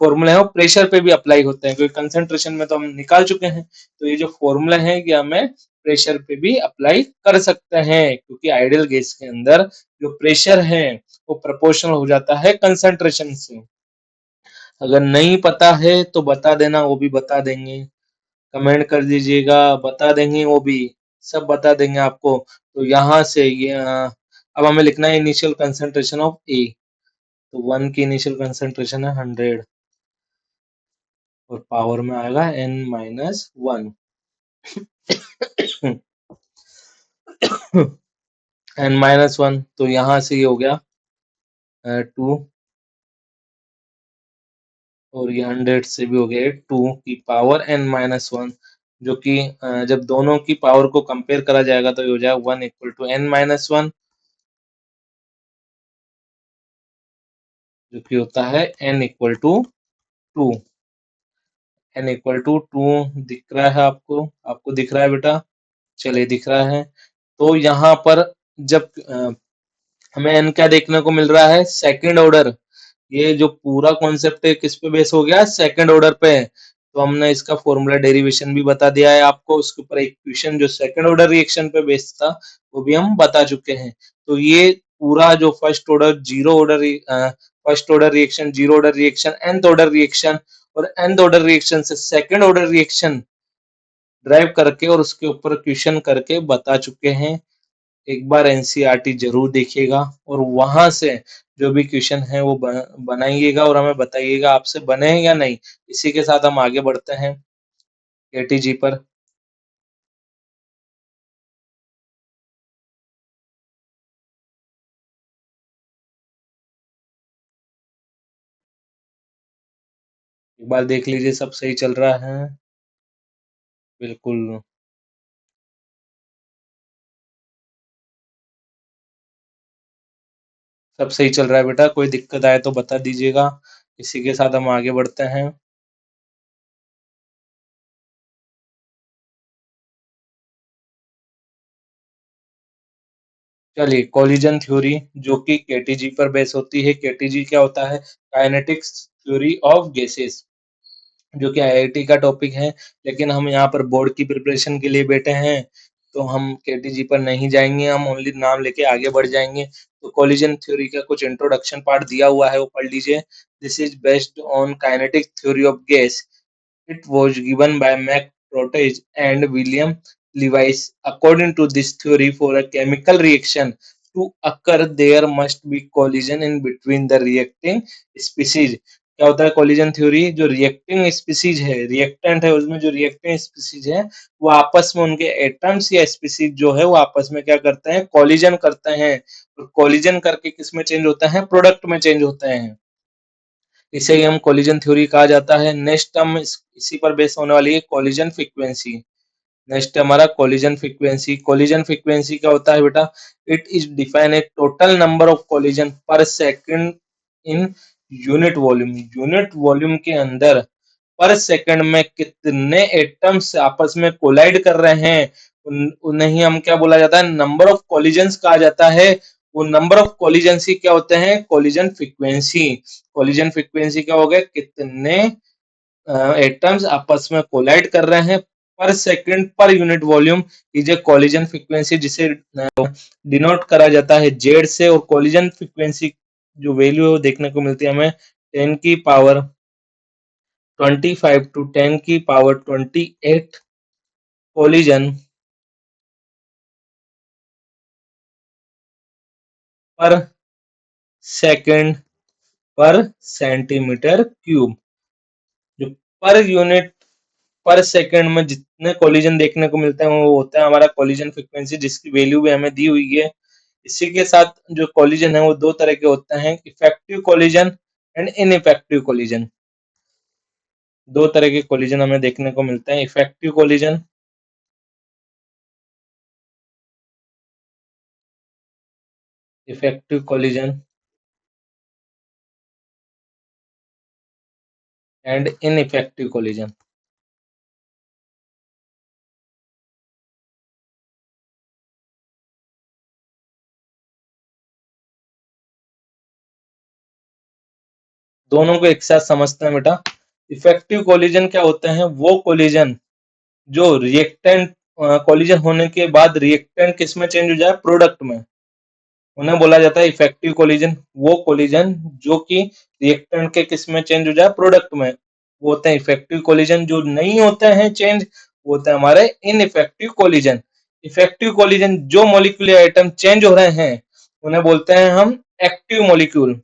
फॉर्मूले है वो प्रेशर पे भी अप्लाई होते हैं, क्योंकि कंसंट्रेशन में तो हम निकाल चुके हैं। तो ये जो फॉर्मूला है ये हमें प्रेशर पे भी अप्लाई कर सकते हैं, क्योंकि आइडियल गैस के अंदर जो प्रेशर है वो प्रोपोर्शनल हो जाता है कंसंट्रेशन से। अगर नहीं पता है तो बता देना, वो भी बता देंगे, कमेंट कर दीजिएगा, बता देंगे वो भी, सब बता देंगे आपको। तो यहाँ से ये अब हमें लिखना है इनिशियल कंसंट्रेशन ऑफ ए। तो 1 की इनिशियल कंसंट्रेशन है 100 और पावर में आएगा n-1 n-1। तो यहाँ से ये हो गया 2 और ये 100 से भी हो गया 2 की पावर n-1, जो कि जब दोनों की पावर को कंपेयर करा जाएगा तो ये हो जाएगा 1 इक्वल टू n-1, जो कि होता है n equal to 2। n equal to 2 दिख रहा है आपको? आपको दिख रहा है बेटा? चलिए दिख रहा है। तो यहाँ पर जब हमें n क्या देखने को मिल रहा है? Second order. ये जो पूरा कॉन्सेप्ट है किस पे बेस हो गया? सेकंड ऑर्डर पे। तो हमने इसका फॉर्मूला डेरिवेशन भी बता दिया है आपको, उसके ऊपर एक क्वेश्चन जो सेकंड ऑर्डर रिएक्शन पे बेस्ड था वो भी हम बता चुके हैं। तो ये पूरा जो first order, zero order, first order reaction, zero order reaction, nth order reaction और nth ऑर्डर रिएक्शन से सेकंड ऑर्डर रिएक्शन ड्राइव करके और उसके ऊपर क्वेश्चन करके बता चुके हैं। एक बार एनसीईआरटी जरूर देखिएगा और वहां से जो भी क्वेश्चन है वो बनाइएगा और हमें बताइएगा आपसे बने हैं या नहीं। इसी के साथ हम आगे बढ़ते हैं केटीजी पर। एक बार देख लीजिए सब सही चल रहा है? बिल्कुल सब सही चल रहा है बेटा, कोई दिक्कत आए तो बता दीजिएगा। इसी के साथ हम आगे बढ़ते हैं। चलिए कोलिजन थ्योरी जो कि केटीजी पर बेस होती है। केटीजी क्या होता है? काइनेटिक्स थ्योरी ऑफ गैसेस, जो कि आईआईटी का टॉपिक है, लेकिन हम यहाँ पर बोर्ड की प्रिपरेशन के लिए बैठे हैं तो हम केटीजी पर नहीं जाएंगे, हम ओनली नाम लेके आगे बढ़ जाएंगे। तो कोलिजन थ्योरी का कुछ इंट्रोडक्शन पार्ट दिया हुआ है वो पढ़ लीजिए। This is based on kinetic theory of gas. It was given by Mac Protege and William Lewis. According to this theory, for a chemical reaction to occur, there must be collision in between the reacting species. क्या होता है collision theory? जो reacting species है, reactant है, उसमें जो reacting species है वो आपस में, उनके एटम्स या स्पीसीज जो है वो आपस में क्या करते हैं? कोलिजन करते हैं। और कोलिजन करके किस में चेंज होते हैं? प्रोडक्ट में चेंज होते हैं। इसे ही हम कोलिजन थ्योरी कहा जाता है। नेक्स्ट हम इसी पर बेस होने वाली है कोलिजन फ्रीक्वेंसी। नेक्स्ट हमारा कोलिजन फ्रीक्वेंसी। कोलिजन फ्रीक्वेंसी क्या होता है बेटा? It is define a total number of collision per second in unit volume. Unit volume के अंदर पर सेकंड में कितने एटम्स आपस में कोलाइड कर रहे हैं उन्हें ही हम क्या बोला जाता है? नंबर ऑफ कोलिजन्स कहा जाता है। वो नंबर ऑफ कोलिजन्स ही क्या होते हैं? Collision frequency. कोलिजन फ्रीक्वेंसी क्या हो गया? कितने एटम्स आपस में कोलाइड कर रहे हैं पर second per unit volume, is a collision frequency, जिसे डिनोट करा जाता है जेड से। और कोलिजन फ्रीक्वेंसी जो वैल्यू है वो देखने को मिलती है हमें 10 की पावर 25 टू 10 की पावर 28 कोलिजन पर सेकंड पर सेंटीमीटर क्यूब। जो पर यूनिट पर सेकंड में जितने कोलिजन देखने को मिलते हैं वो होता है हमारा कोलिजन फ्रीक्वेंसी, जिसकी वैल्यू भी हमें दी हुई है। इसी के साथ जो कोलिजन है वो दो तरह के होते हैं, effective collision and ineffective collision. दो तरह के कोलिजन हमें देखने को मिलते हैं। Effective collision effective collision and ineffective collision. दोनों को एक साथ समझते हैं बेटा। इफेक्टिव कोलिजन क्या होते हैं? वो कोलिजन जो रिएक्टेंट कोलिजन होने के बाद रिएक्टेंट किस में चेंज हो जाए? प्रोडक्ट में, उन्हें बोला जाता है इफेक्टिव कोलिजन। वो कोलिजन जो कि रिएक्टेंट के किस में चेंज हो जाए? प्रोडक्ट में, वो होते हैं इफेक्टिव कोलिजन। जो नहीं होते हैं चेंज, वो होते हैं हमारे इनइफेक्टिव कोलिजन। इफेक्टिव कोलिजन जो मॉलिक्यूलर आइटम चेंज हो रहे हैं उन्हें बोलते हैं हम एक्टिव मॉलिक्यूल,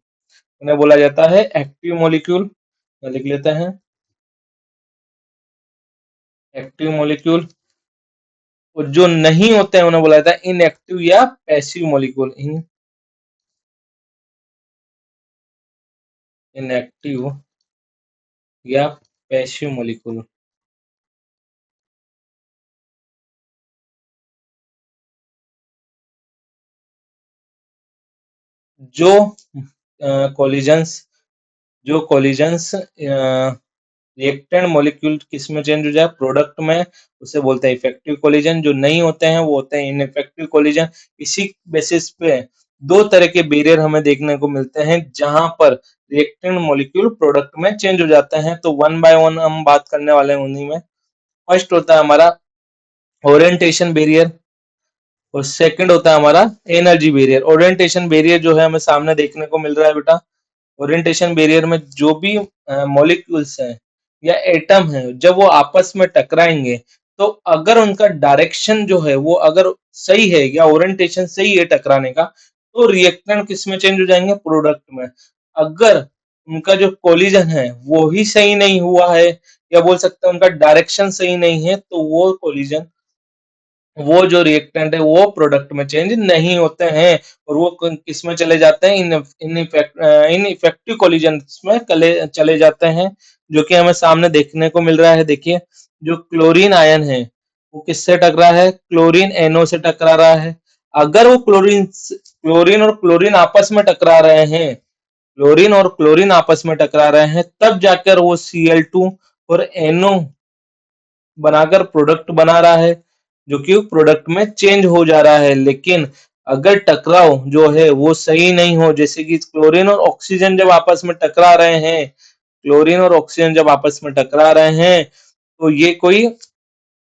उन्हें बोला जाता है एक्टिव मॉलिक्यूल। लिख लेते हैं एक्टिव मॉलिक्यूल। और जो नहीं होते हैं उन्हें बोला जाता है इनएक्टिव या पैसिव मॉलिक्यूल। इनएक्टिव या पैसिव मॉलिक्यूल। जो कोलिजन्स जो कोलिजन्स रिएक्टेंट मॉलिक्यूल किस में चेंज हो जाए? प्रोडक्ट में, उसे बोलते हैं इफेक्टिव कोलिजन। जो नहीं होते हैं वो होते हैं इनइफेक्टिव कोलिजन। इसी बेसिस पे दो तरह के बैरियर हमें देखने को मिलते हैं जहां पर रिएक्टेंट मॉलिक्यूल प्रोडक्ट में चेंज हो जाते हैं। तो वन बाय वन हम बात करने वाले हैं उन्हीं में। फर्स्ट होता है हमारा ओरिएंटेशन बैरियर और सेकंड होता है हमारा एनर्जी बैरियर। ओरिएंटेशन बैरियर जो है हमें सामने देखने को मिल रहा है बेटा। ओरिएंटेशन बैरियर में जो भी मॉलिक्यूल्स हैं या एटम है, जब वो आपस में टकराएंगे तो अगर उनका डायरेक्शन जो है वो अगर सही है या ओरिएंटेशन सही है टकराने का, तो रिएक्टेंट किस में चेंज हो जाएंगे? प्रोडक्ट में। अगर उनका जो कोलिजन है वो ही सही नहीं हुआ है या बोल सकते हैं उनका डायरेक्शन सही नहीं है, तो वो कोलिजन, वो जो रिएक्टेंट है वो प्रोडक्ट में चेंज नहीं होते हैं और वो किस में चले जाते हैं? इन इफेक्टिव कोलिजन में चले जाते हैं, जो कि हमें सामने देखने को मिल रहा है। देखिए, जो क्लोरीन आयन है वो किससे टकरा है? क्लोरीन एनओ से टकरा रहा है। अगर वो क्लोरीन और क्लोरीन आपस में टकरा रहे हैं, क्लोरीन और क्लोरीन आपस में टकरा रहे हैं, तब जाकर वो Cl2 और NO बनाकर प्रोडक्ट बना रहा है, जो कि प्रोडक्ट में चेंज हो जा रहा है। लेकिन अगर टकराव जो है वो सही नहीं हो, जैसे कि क्लोरीन और ऑक्सीजन जब आपस में टकरा रहे हैं, क्लोरीन और ऑक्सीजन जब आपस में टकरा रहे हैं, तो ये कोई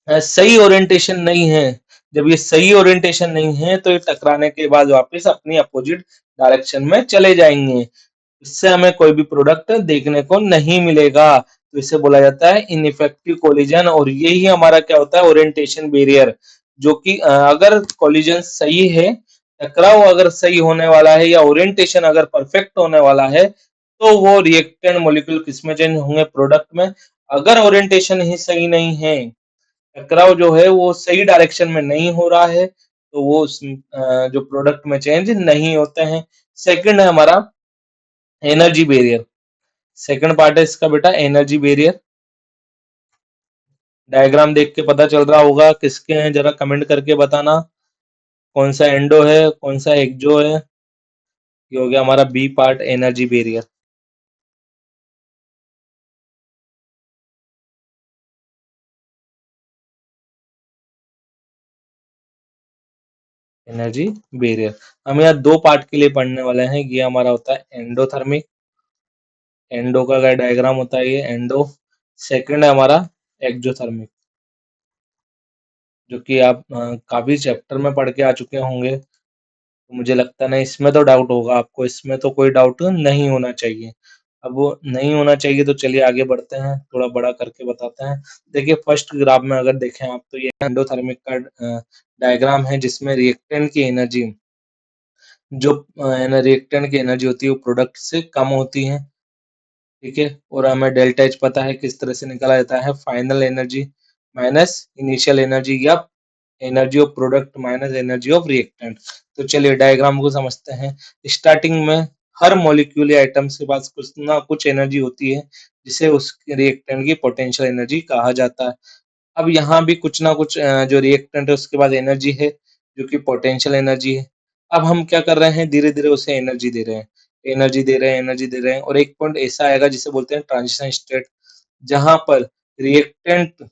सही ओरिएंटेशन नहीं है। जब ये सही ओरिएंटेशन नहीं है तो ये टकराने के बाद वापस अपनी अपोजिट डायरेक्शन में चले जाएंगे। इससे हमें कोई भी प्रोडक्ट देखने को नहीं मिलेगा। तो इसे बोला जाता है इनइफेक्टिव कोलिजन। और यही हमारा क्या होता है? Orientation barrier. जो कि अगर कोलिजन सही है, टकराव अगर सही होने वाला है या ओरिएंटेशन अगर परफेक्ट होने वाला है, तो वो रिएक्टेंट मॉलिक्यूल किसमें चेंज होंगे? प्रोडक्ट में। अगर ओरिएंटेशन ही सही नहीं है, टकराव जो है वो सही डायरेक्शन में नहीं हो रहा है, तो वो जो प्रोडक्ट में चेंज नहीं होते हैं। सेकंड है हमारा एनर्जी बैरियर। सेकंड पार्ट है इसका बेटा एनर्जी बैरियर। डायग्राम देख के पता चल रहा होगा किसके हैं, जरा कमेंट करके बताना कौन सा एंडो है कौन सा एक्जो है। ये हो गया हमारा B part, energy barrier. Energy barrier हम यहाँ दो पार्ट के लिए पढ़ने वाले हैं। ये हमारा होता है एंडोथर्मिक, एंडो का क्या डायग्राम होता है ये एंडो। सेकंड है हमारा एक्जोथर्मिक, जो कि आप काफी चैप्टर में पढ़ के आ चुके होंगे। तो मुझे लगता नहीं इसमें तो डाउट होगा आपको, इसमें तो कोई डाउट नहीं होना चाहिए। अब वो नहीं होना चाहिए तो चलिए आगे बढ़ते हैं, थोड़ा बड़ा करके बताते हैं। देखिए फर्स्ट ग्राफ में अगर देखें आप तो ये एंडोथर्मिक का डायग्राम है, जिसमें रिएक्टेंट की एनर्जी, जो रिएक्टेंट की एनर्जी होती है वो प्रोडक्ट से कम होती है। ठीक है, और हमें डेल्टा एच पता है किस तरह से निकाला जाता है? Final energy minus initial energy, या energy of product minus energy of reactant. तो चलिए डायग्राम को समझते हैं। स्टार्टिंग में हर मॉलिक्यूल या आइटम्स के पास कुछ ना कुछ एनर्जी होती है, जिसे उस रिएक्टेंट की पोटेंशियल एनर्जी कहा जाता है। अब यहाँ भी कुछ ना कुछ जो रिएक्टेंट है उसके पास एनर्जी है, जो कि पोटेंशियल एनर्जी है। अब हम क्या कर रहे हैं, धीरे धीरे उसे एनर्जी दे रहे हैं, एनर्जी दे रहे हैं, एनर्जी दे रहे हैं, और एक पॉइंट ऐसा आएगा जिसे बोलते हैं ट्रांजिशन स्टेट, जहां पर रिएक्टेंट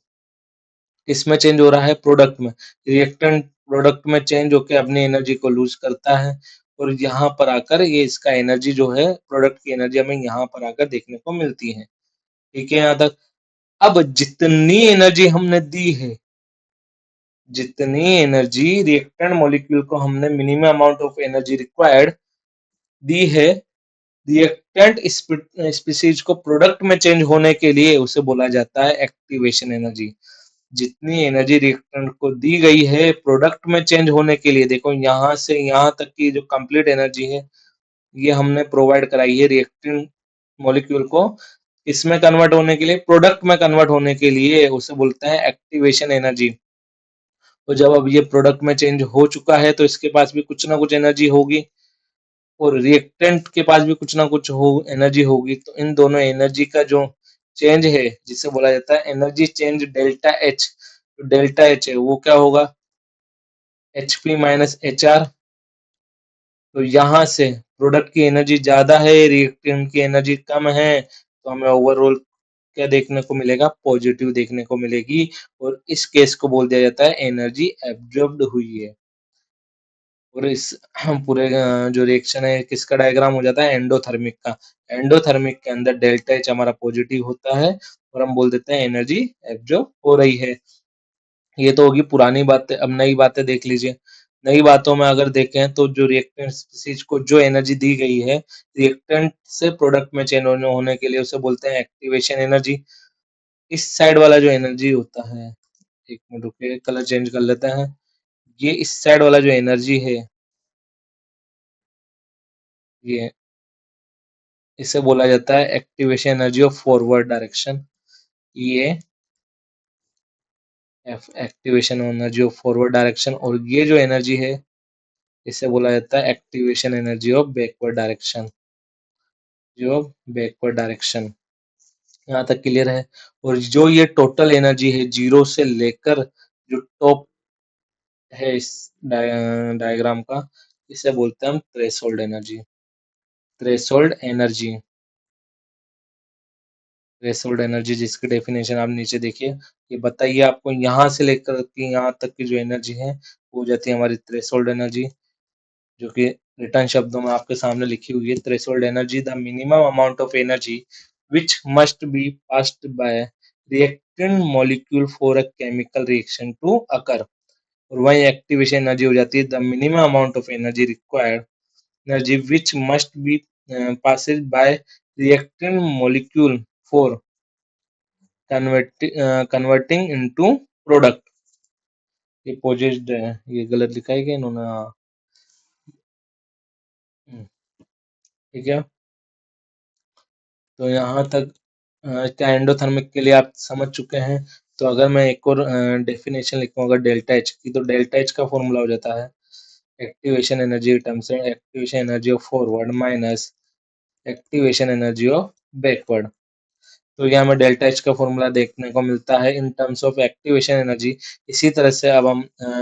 किसमें चेंज हो रहा है, प्रोडक्ट में। रिएक्टेंट प्रोडक्ट में चेंज होकर अपनी एनर्जी को लूज करता है, और यहाँ पर आकर ये इसका एनर्जी जो है, प्रोडक्ट की एनर्जी हमें यहाँ पर आकर देखने को मिलती है। ठीक है यहाँ तक। अब जितनी एनर्जी हमने दी है, जितनी एनर्जी रिएक्टेंट मॉलिक्यूल को हमने minimum amount of energy required दी है, रिएक्टेंट स्पीसीज को प्रोडक्ट में चेंज होने के लिए उसे बोला जाता है एक्टिवेशन एनर्जी। जितनी एनर्जी रिएक्टेंट को दी गई है प्रोडक्ट में चेंज होने के लिए, देखो यहाँ से यहाँ तक की जो कंप्लीट एनर्जी है, ये हमने प्रोवाइड कराई है रिएक्टेंट मॉलिक्यूल को, इसमें कन्वर्ट होने के लिए, प्रोडक्ट में कन्वर्ट होने के लिए, उसे बोलते हैं एक्टिवेशन एनर्जी। तो जब अब ये प्रोडक्ट में चेंज हो चुका है तो इसके पास भी कुछ ना कुछ एनर्जी होगी, और रिएक्टेंट के पास भी कुछ ना कुछ हो एनर्जी होगी। तो इन दोनों एनर्जी का जो चेंज है, जिसे बोला जाता है एनर्जी चेंज डेल्टा एच, तो डेल्टा एच है वो क्या होगा, H P minus H are. तो यहाँ से प्रोडक्ट की एनर्जी ज्यादा है, रिएक्टेंट की एनर्जी कम है, तो हमें ओवरऑल क्या देखने को मिलेगा, पॉजिटिव देखने को मिलेगी, और इस केस को बोल दिया जाता है एनर्जी एब्जॉर्ब्ड हुई है। और इस पूरे जो रिएक्शन है किसका डायग्राम हो जाता है, एंडोथर्मिक का। एंडोथर्मिक के अंदर डेल्टा एच हमारा पॉजिटिव होता है, और हम बोल देते हैं एनर्जी एब्जॉर्ब हो रही है। ये तो होगी पुरानी बातें। अब नई बातें देख लीजिए। नई बातों में अगर देखें तो जो रिएक्टेंट स्पीसीज को जो एनर्जी दी गई है, रिएक्टेंट से प्रोडक्ट में चेंज होने के लिए, उसे बोलते हैं एक्टिवेशन एनर्जी। इस साइड वाला जो एनर्जी होता है, एक मिनट रुकिए, कलर चेंज कर लेते हैं। ये इस साइड वाला जो एनर्जी है, ये इसे बोला जाता है activation energy of forward direction. ये activation energy of forward direction, और ये जो एनर्जी है इसे बोला जाता है activation energy of backward direction, जो बैकवर्ड डायरेक्शन। यहाँ तक क्लियर है। और जो ये टोटल एनर्जी है जीरो से लेकर जो टॉप है इस डायग्राम का, इसे बोलते हैं हम threshold energy. Threshold energy, threshold energy जिसकी डेफिनेशन आप नीचे देखिए। ये बताइए आपको यहाँ से लेकर के यहाँ तक की जो एनर्जी है वो हो जाती है हमारी थ्रेशोल्ड एनर्जी, जो कि रिटर्न शब्दों में आपके सामने लिखी हुई है। Threshold energy the minimum amount of energy which must be passed by reactant molecule for a chemical reaction to occur. और वही एक्टिवेशन एनर्जी हो जाती है the minimum amount of energy required, energy which must be passed by reactant molecule for converting into product. ये possessed है, ये गलत लिखा है क्या इन्होंने, हाँ। ठीक है। तो यहाँ तक क्या एंडोथर्मिक के लिए आप समझ चुके हैं। तो अगर मैं एक और डेफिनेशन लिखूँ अगर डेल्टा एच की, तो डेल्टा एच का फॉर्मूला हो जाता है एक्टिवेशन एनर्जी टर्म्स में activation energy of forward minus activation energy of backward. तो यहाँ हमें डेल्टा एच का फॉर्मूला देखने को मिलता है in terms of activation energy. इसी तरह से अब हम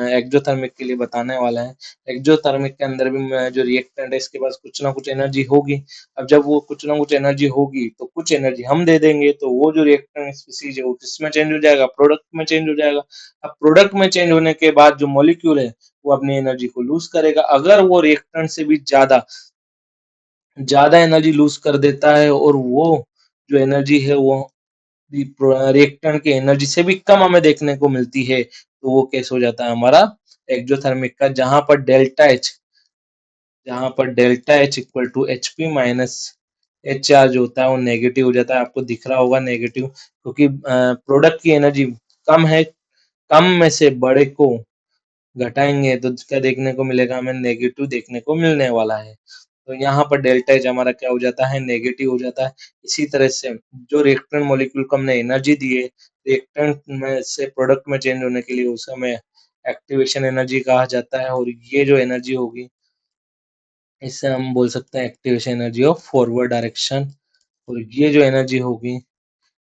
एक्जोथर्मिक के लिए बताने वाले हैं। एक्जोथर्मिक के अंदर भी जो रिएक्टेंट है इसके पास कुछ ना कुछ एनर्जी होगी। अब जब वो कुछ ना कुछ एनर्जी होगी तो कुछ एनर्जी हम दे देंगे, तो वो जो रिएक्टेंट स्पीसीज है वो किसमें चेंज हो जाएगा, प्रोडक्ट में चेंज हो जाएगा। अब प्रोडक्ट में चेंज होने के बाद जो मॉलिक्यूल है वो अपनी एनर्जी को लूज करेगा। अगर वो रिएक्टेंट से भी ज्यादा ज्यादा एनर्जी लूज कर देता है, और वो जो एनर्जी है वो रिएक्टेंट की एनर्जी से भी कम हमें देखने को मिलती है, तो वो केस हो जाता है हमारा एक्जोथर्मिक का, जहां पर delta H equal to H P minus H R जो होता है वो नेगेटिव हो जाता है। आपको दिख रहा होगा नेगेटिव, क्योंकि प्रोडक्ट की एनर्जी कम है, कम में से बड़े को घटाएंगे तो क्या देखने को मिलेगा, हमें नेगेटिव देखने को मिलने वाला है। तो यहाँ पर डेल्टा एच हमारा क्या हो जाता है, नेगेटिव हो जाता है। इसी तरह से जो रिएक्टेंट मॉलिक्यूल को हमने एनर्जी दी है, रिएक्टेंट में से प्रोडक्ट में चेंज होने के लिए, उसे हमें एक्टिवेशन एनर्जी कहा जाता है। और ये जो एनर्जी होगी इससे हम बोल सकते हैं activation energy of forward direction, और ये जो एनर्जी होगी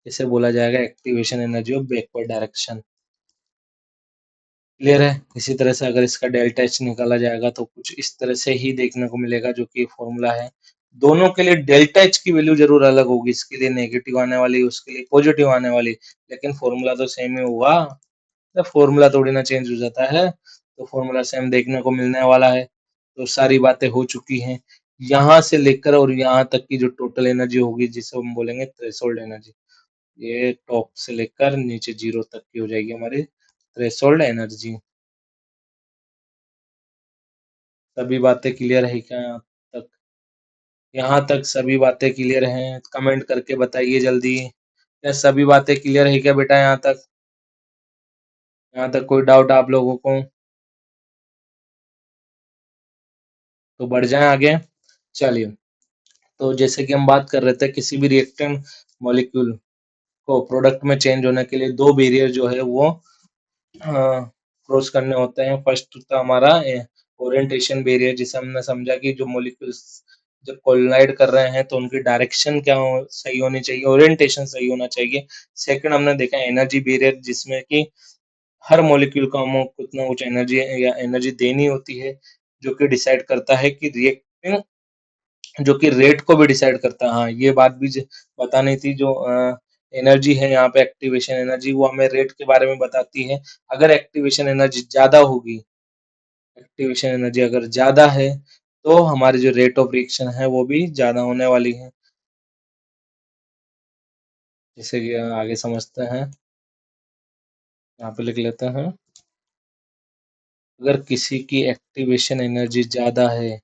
इसे बोला जाएगा activation energy of backward direction. Clear है। इसी तरह से अगर इसका डेल्टा एच निकाला जाएगा तो कुछ इस तरह से ही देखने को मिलेगा, जो कि फॉर्मूला है। दोनों के लिए डेल्टा एच की वैल्यू जरूर अलग होगी, इसके लिए नेगेटिव आने वाली, उसके लिए पॉजिटिव आने वाली, लेकिन फॉर्मूला तो सेम ही होगा। तो फॉर्मूला थोड़ी ना चेंज हो जाता है, तो फॉर्मूला सेम देखने को मिलने वाला है। तो सारी बातें हो चुकी हैं। यहाँ से लेकर और यहाँ तक की जो टोटल एनर्जी होगी, जिसे हम बोलेंगे थ्रेशोल्ड एनर्जी, ये टॉप से लेकर नीचे जीरो तक की हो जाएगी हमारी थ्रेशोल्ड एनर्जी। सभी बातें क्लियर है क्या यहाँ तक? यहाँ तक सभी बातें क्लियर हैं? कमेंट करके बताइए जल्दी। क्या सभी बातें क्लियर है क्या बेटा यहाँ तक? यहाँ तक कोई डाउट आप लोगों को? तो बढ़ जाएं आगे। चलिए, तो जैसे कि हम बात कर रहे थे, किसी भी रिएक्टेंट मॉलिक्यूल को प्रोडक्ट में चेंज होने के लिए दो बैरियर जो है वो क्रॉस करने होते हैं। फर्स्ट था हमारा ओरिएंटेशन बैरियर, जिसे हमने समझा कि जो मॉलिक्यूल्स जब कोलाइड कर रहे हैं तो उनकी डायरेक्शन सही होनी चाहिए, ओरिएंटेशन सही होना चाहिए। सेकंड हमने देखा एनर्जी बैरियर, जिसमें कि हर मॉलिक्यूल को हमें कुछ ना कुछ एनर्जी या एनर्जी देनी होती है, जो कि डिसाइड करता है कि रिएक्टिंग, जो कि रेट को भी डिसाइड करता है। हाँ, ये बात भी बतानी थी, जो एनर्जी है यहाँ पे एक्टिवेशन एनर्जी, वो हमें रेट के बारे में बताती है। अगर एक्टिवेशन एनर्जी ज्यादा होगी, एक्टिवेशन एनर्जी अगर ज्यादा है, तो हमारी जो रेट ऑफ रिएक्शन है वो भी ज्यादा होने वाली है। जैसे कि आगे समझते हैं, यहाँ पे लिख लेते हैं। अगर किसी की एक्टिवेशन एनर्जी ज्यादा है,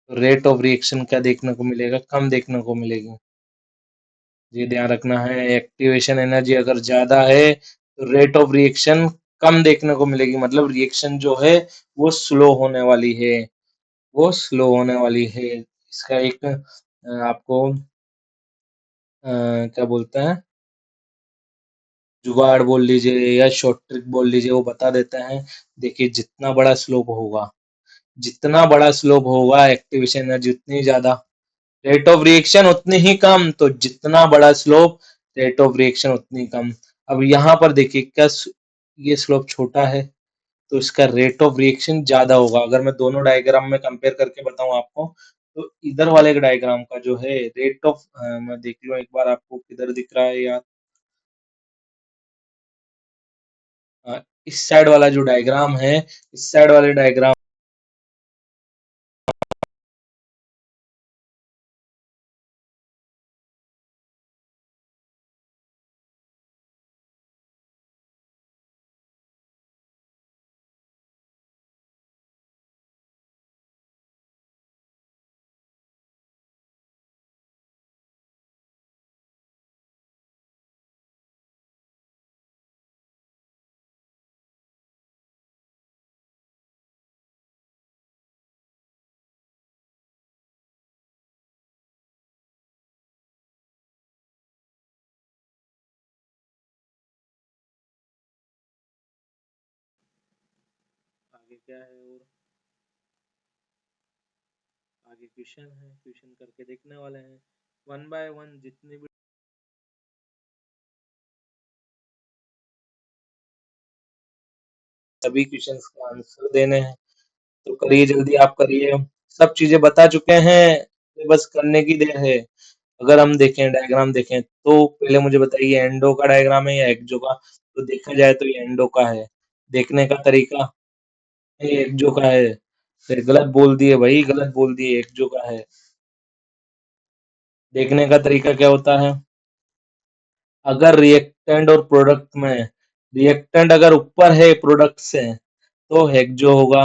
तो रेट ऑफ रिएक्शन क्या देखने को मिलेगा? कम देखने को मिलेगी। ये ध्यान रखना है, एक्टिवेशन एनर्जी अगर ज्यादा है तो रेट ऑफ रिएक्शन कम देखने को मिलेगी, मतलब रिएक्शन जो है वो स्लो होने वाली है, वो स्लो होने वाली है। इसका एक आपको क्या बोलते हैं, जुगाड़ बोल लीजिए या शॉर्ट ट्रिक बोल लीजिए, वो बता देते हैं। देखिए, जितना बड़ा स्लोप होगा, जितना बड़ा स्लोप होगा, एक्टिवेशन एनर्जी उतनी ज्यादा, रेट ऑफ रिएक्शन उतनी ही कम। तो जितना बड़ा स्लोप, रेट ऑफ रिएक्शन उतनी कम। अब यहाँ पर देखिए, क्या ये स्लोप छोटा है, तो इसका रेट ऑफ रिएक्शन ज्यादा होगा। अगर मैं दोनों डायग्राम में कंपेयर करके बताऊं आपको, तो इधर वाले डायग्राम का जो है रेट ऑफ, मैं देख लूं एक बार, आपको किधर दिख रहा है यार? इस साइड वाला जो डायग्राम है, इस साइड वाले डायग्राम, आगे क्या है और आगे क्वेश्चन है, क्वेश्चन करके देखने वाले हैं वन बाय वन, जितने भी सभी क्वेश्चंस के आंसर देने हैं। तो करिए, जल्दी आप करिए। सब चीजें बता चुके हैं, ये बस करने की देर है। अगर हम देखें, डायग्राम देखें, तो पहले मुझे बताइए, एंडो का डायग्राम है या एक्जो का? तो देखा जाए तो ये एंडो का है। देखने का तरीका, ये एक्जो का है। फिर गलत बोल दिए भाई, गलत बोल दिए, एक्जो का है। देखने का तरीका क्या होता है? अगर रिएक्टेंट और प्रोडक्ट में, रिएक्टेंट अगर ऊपर है प्रोडक्ट से, तो हेक्सो होगा,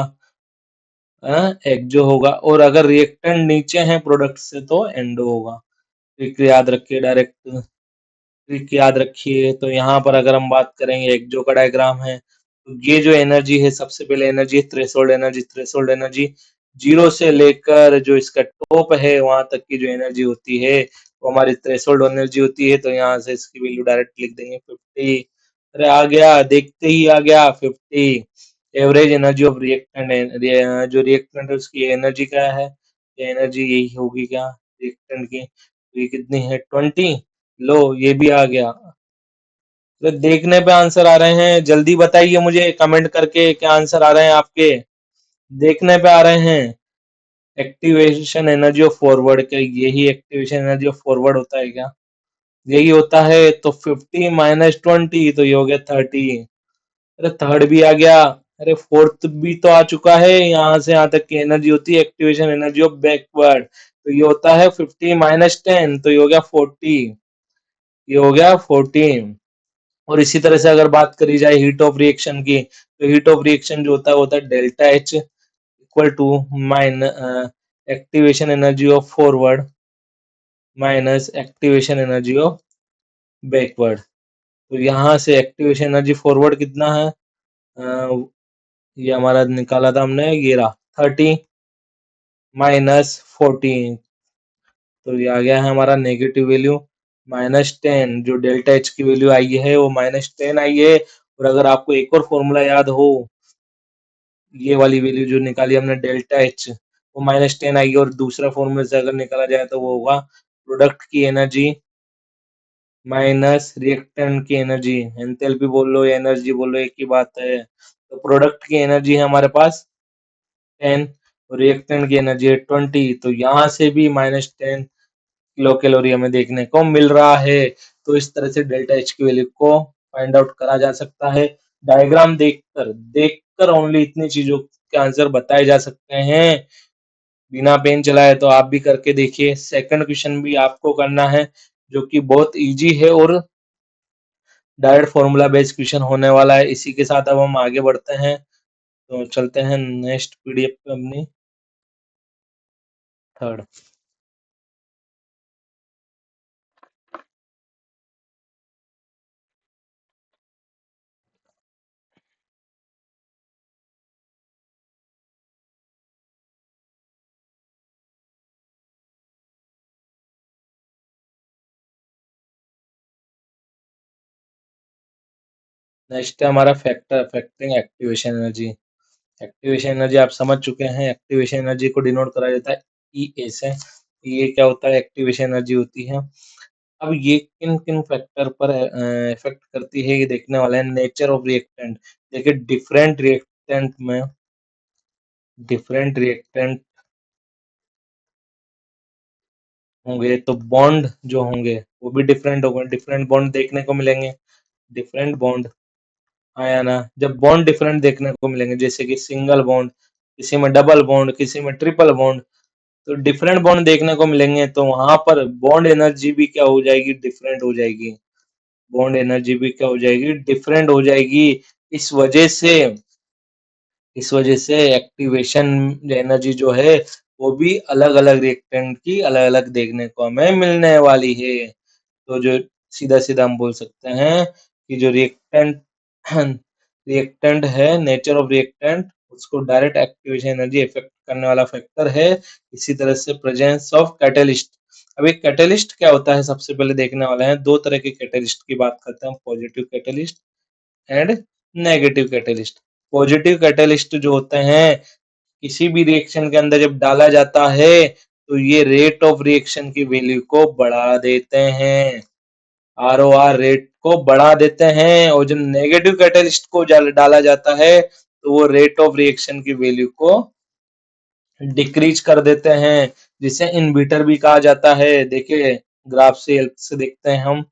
एक्सो होगा। और अगर रिएक्टेंट नीचे है प्रोडक्ट से, तो एंडो होगा। ट्रिक याद रखिए, डायरेक्ट ट्रिक याद रखिए। तो यहाँ पर अगर हम बात करेंगे, एक्सो का डायग्राम है, तो ये जो एनर्जी है, सबसे पहले energy threshold energy. Threshold energy zero से लेकर जो इसका टॉप है वहां तक की जो एनर्जी होती है, वो हमारी थ्रेशोल्ड एनर्जी होती है। तो यहाँ से इसकी वैल्यू डायरेक्ट लिख देंगे 50। अरे आ गया, देखते ही आ गया 50। एवरेज एनर्जी ऑफ रिएक्टेंट, जो रिएक्टेंट है उसकी एनर्जी क्या है? ये एनर्जी यही होगी क्या रिएक्टेंट की? तो ये कितनी है? 20। लो, ये भी आ गया। तो देखने पे आंसर आ रहे हैं, जल्दी बताइए मुझे कमेंट करके क्या आंसर आ रहे हैं आपके। देखने पे आ रहे हैं। एक्टिवेशन एनर्जी ऑफ फॉरवर्ड, क्या यही एक्टिवेशन एनर्जी ऑफ फॉरवर्ड होता है क्या? यही होता है। तो 50 माइनस 20 तो ये हो गया 30। अरे थर्ड भी आ गया। अरे फोर्थ भी तो आ चुका है। यहाँ से यहाँ तक की एनर्जी होती है एक्टिवेशन एनर्जी ऑफ बैकवर्ड। तो ये होता है 50 माइनस 10 तो ये हो गया 40। ये हो गया 14। और इसी तरह से अगर बात करी जाए हीट ऑफ रिएक्शन की, तो हीट ऑफ रिएक्शन जो होता है वो होता है delta H equal to mine activation energy of forward minus activation energy of backward. तो यहाँ से एक्टिवेशन एनर्जी फॉरवर्ड कितना है? ये हमारा निकाला था हमने, ये रहा 30 माइनस 14। तो ये आ गया है हमारा नेगेटिव वैल्यू -10। जो डेल्टा एच की वैल्यू आई है वो -10 आई है। और अगर आपको एक और फॉर्मूला याद हो, ये वाली वैल्यू जो निकाली हमने डेल्टा एच वो -10 आई है, और दूसरा फॉर्मूले से अगर निकाला जाए तो वो होगा प्रोडक्ट की एनर्जी माइनस रिएक्टेंट की एनर्जी। एंथैल्पी बोल लो या एनर्जी बोल लो, एक ही बात है। तो प्रोडक्ट की एनर्जी है हमारे पास 10 और रिएक्टेंट की एनर्जी है 20। तो यहाँ से भी -10 किलो कैलोरी हमें देखने को मिल रहा है। तो इस तरह से डेल्टा एच की वैल्यू को फाइंड आउट करा जा सकता है। डायग्राम देखकर देखकर ओनली इतनी चीजों के आंसर बताए जा सकते हैं। बिना पेन चलाए तो आप भी करके देखिए। सेकंड क्वेश्चन भी आपको करना है, जो कि बहुत इजी है और डायरेक्ट फॉर्मूला बेस्ड क्वेश्चन होने वाला है। इसी के साथ अब हम आगे बढ़ते हैं। तो चलते हैं नेक्स्ट पीडीएफ पे अपनी, थर्ड। नेक्स्ट है हमारा factor affecting activation energy. Activation energy आप समझ चुके हैं। एक्टिवेशन एनर्जी को डिनोट करा जाता है ई ए से। ये क्या होता है? एक्टिवेशन एनर्जी होती है। अब ये किन किन फैक्टर पर इफेक्ट करती है, ये देखने वाले हैं। नेचर ऑफ रिएक्टेंट, देखिए डिफरेंट रिएक्टेंट होंगे तो बॉन्ड जो होंगे वो भी डिफरेंट होंगे। डिफरेंट बॉन्ड देखने को मिलेंगे। डिफरेंट बॉन्ड आया ना? जब बॉन्ड डिफरेंट देखने को मिलेंगे, जैसे कि सिंगल बॉन्ड, किसी में डबल बॉन्ड, किसी में ट्रिपल बॉन्ड, तो डिफरेंट बॉन्ड देखने को मिलेंगे तो वहां पर बॉन्ड एनर्जी भी क्या हो जाएगी? डिफरेंट हो जाएगी। बॉन्ड एनर्जी भी क्या हो जाएगी? डिफरेंट हो जाएगी। इस वजह से इस वजह से एक्टिवेशन एनर्जी जो है वो भी अलग अलग रिएक्टेंट की अलग अलग देखने को हमें मिलने वाली है। तो जो सीधा सीधा हम बोल सकते हैं कि जो रिएक्टेंट रिएक्टेंट है, नेचर ऑफ रिएक्टेंट, उसको डायरेक्ट एक्टिवेशन एनर्जी इफेक्ट करने वाला फैक्टर है। इसी तरह से प्रेजेंस ऑफ कैटलिस्ट। अब एक कैटलिस्ट क्या होता है सबसे पहले देखने वाले हैं। दो तरह के कैटलिस्ट की बात करते हैं, positive catalyst and negative catalyst. Positive catalyst जो होते हैं, किसी भी रिएक्शन के अंदर जब डाला जाता है तो ये रेट ऑफ रिएक्शन की वैल्यू को बढ़ा देते हैं। ROR रेट को बढ़ा देते हैं। और जो नेगेटिव कैटलिस्ट को डाला जाता है तो वो रेट ऑफ रिएक्शन की वैल्यू को डिक्रीज कर देते हैं, जिसे इनबिटर भी कहा जाता है। देखिए ग्राफ से हेल्प से देखते हैं हम।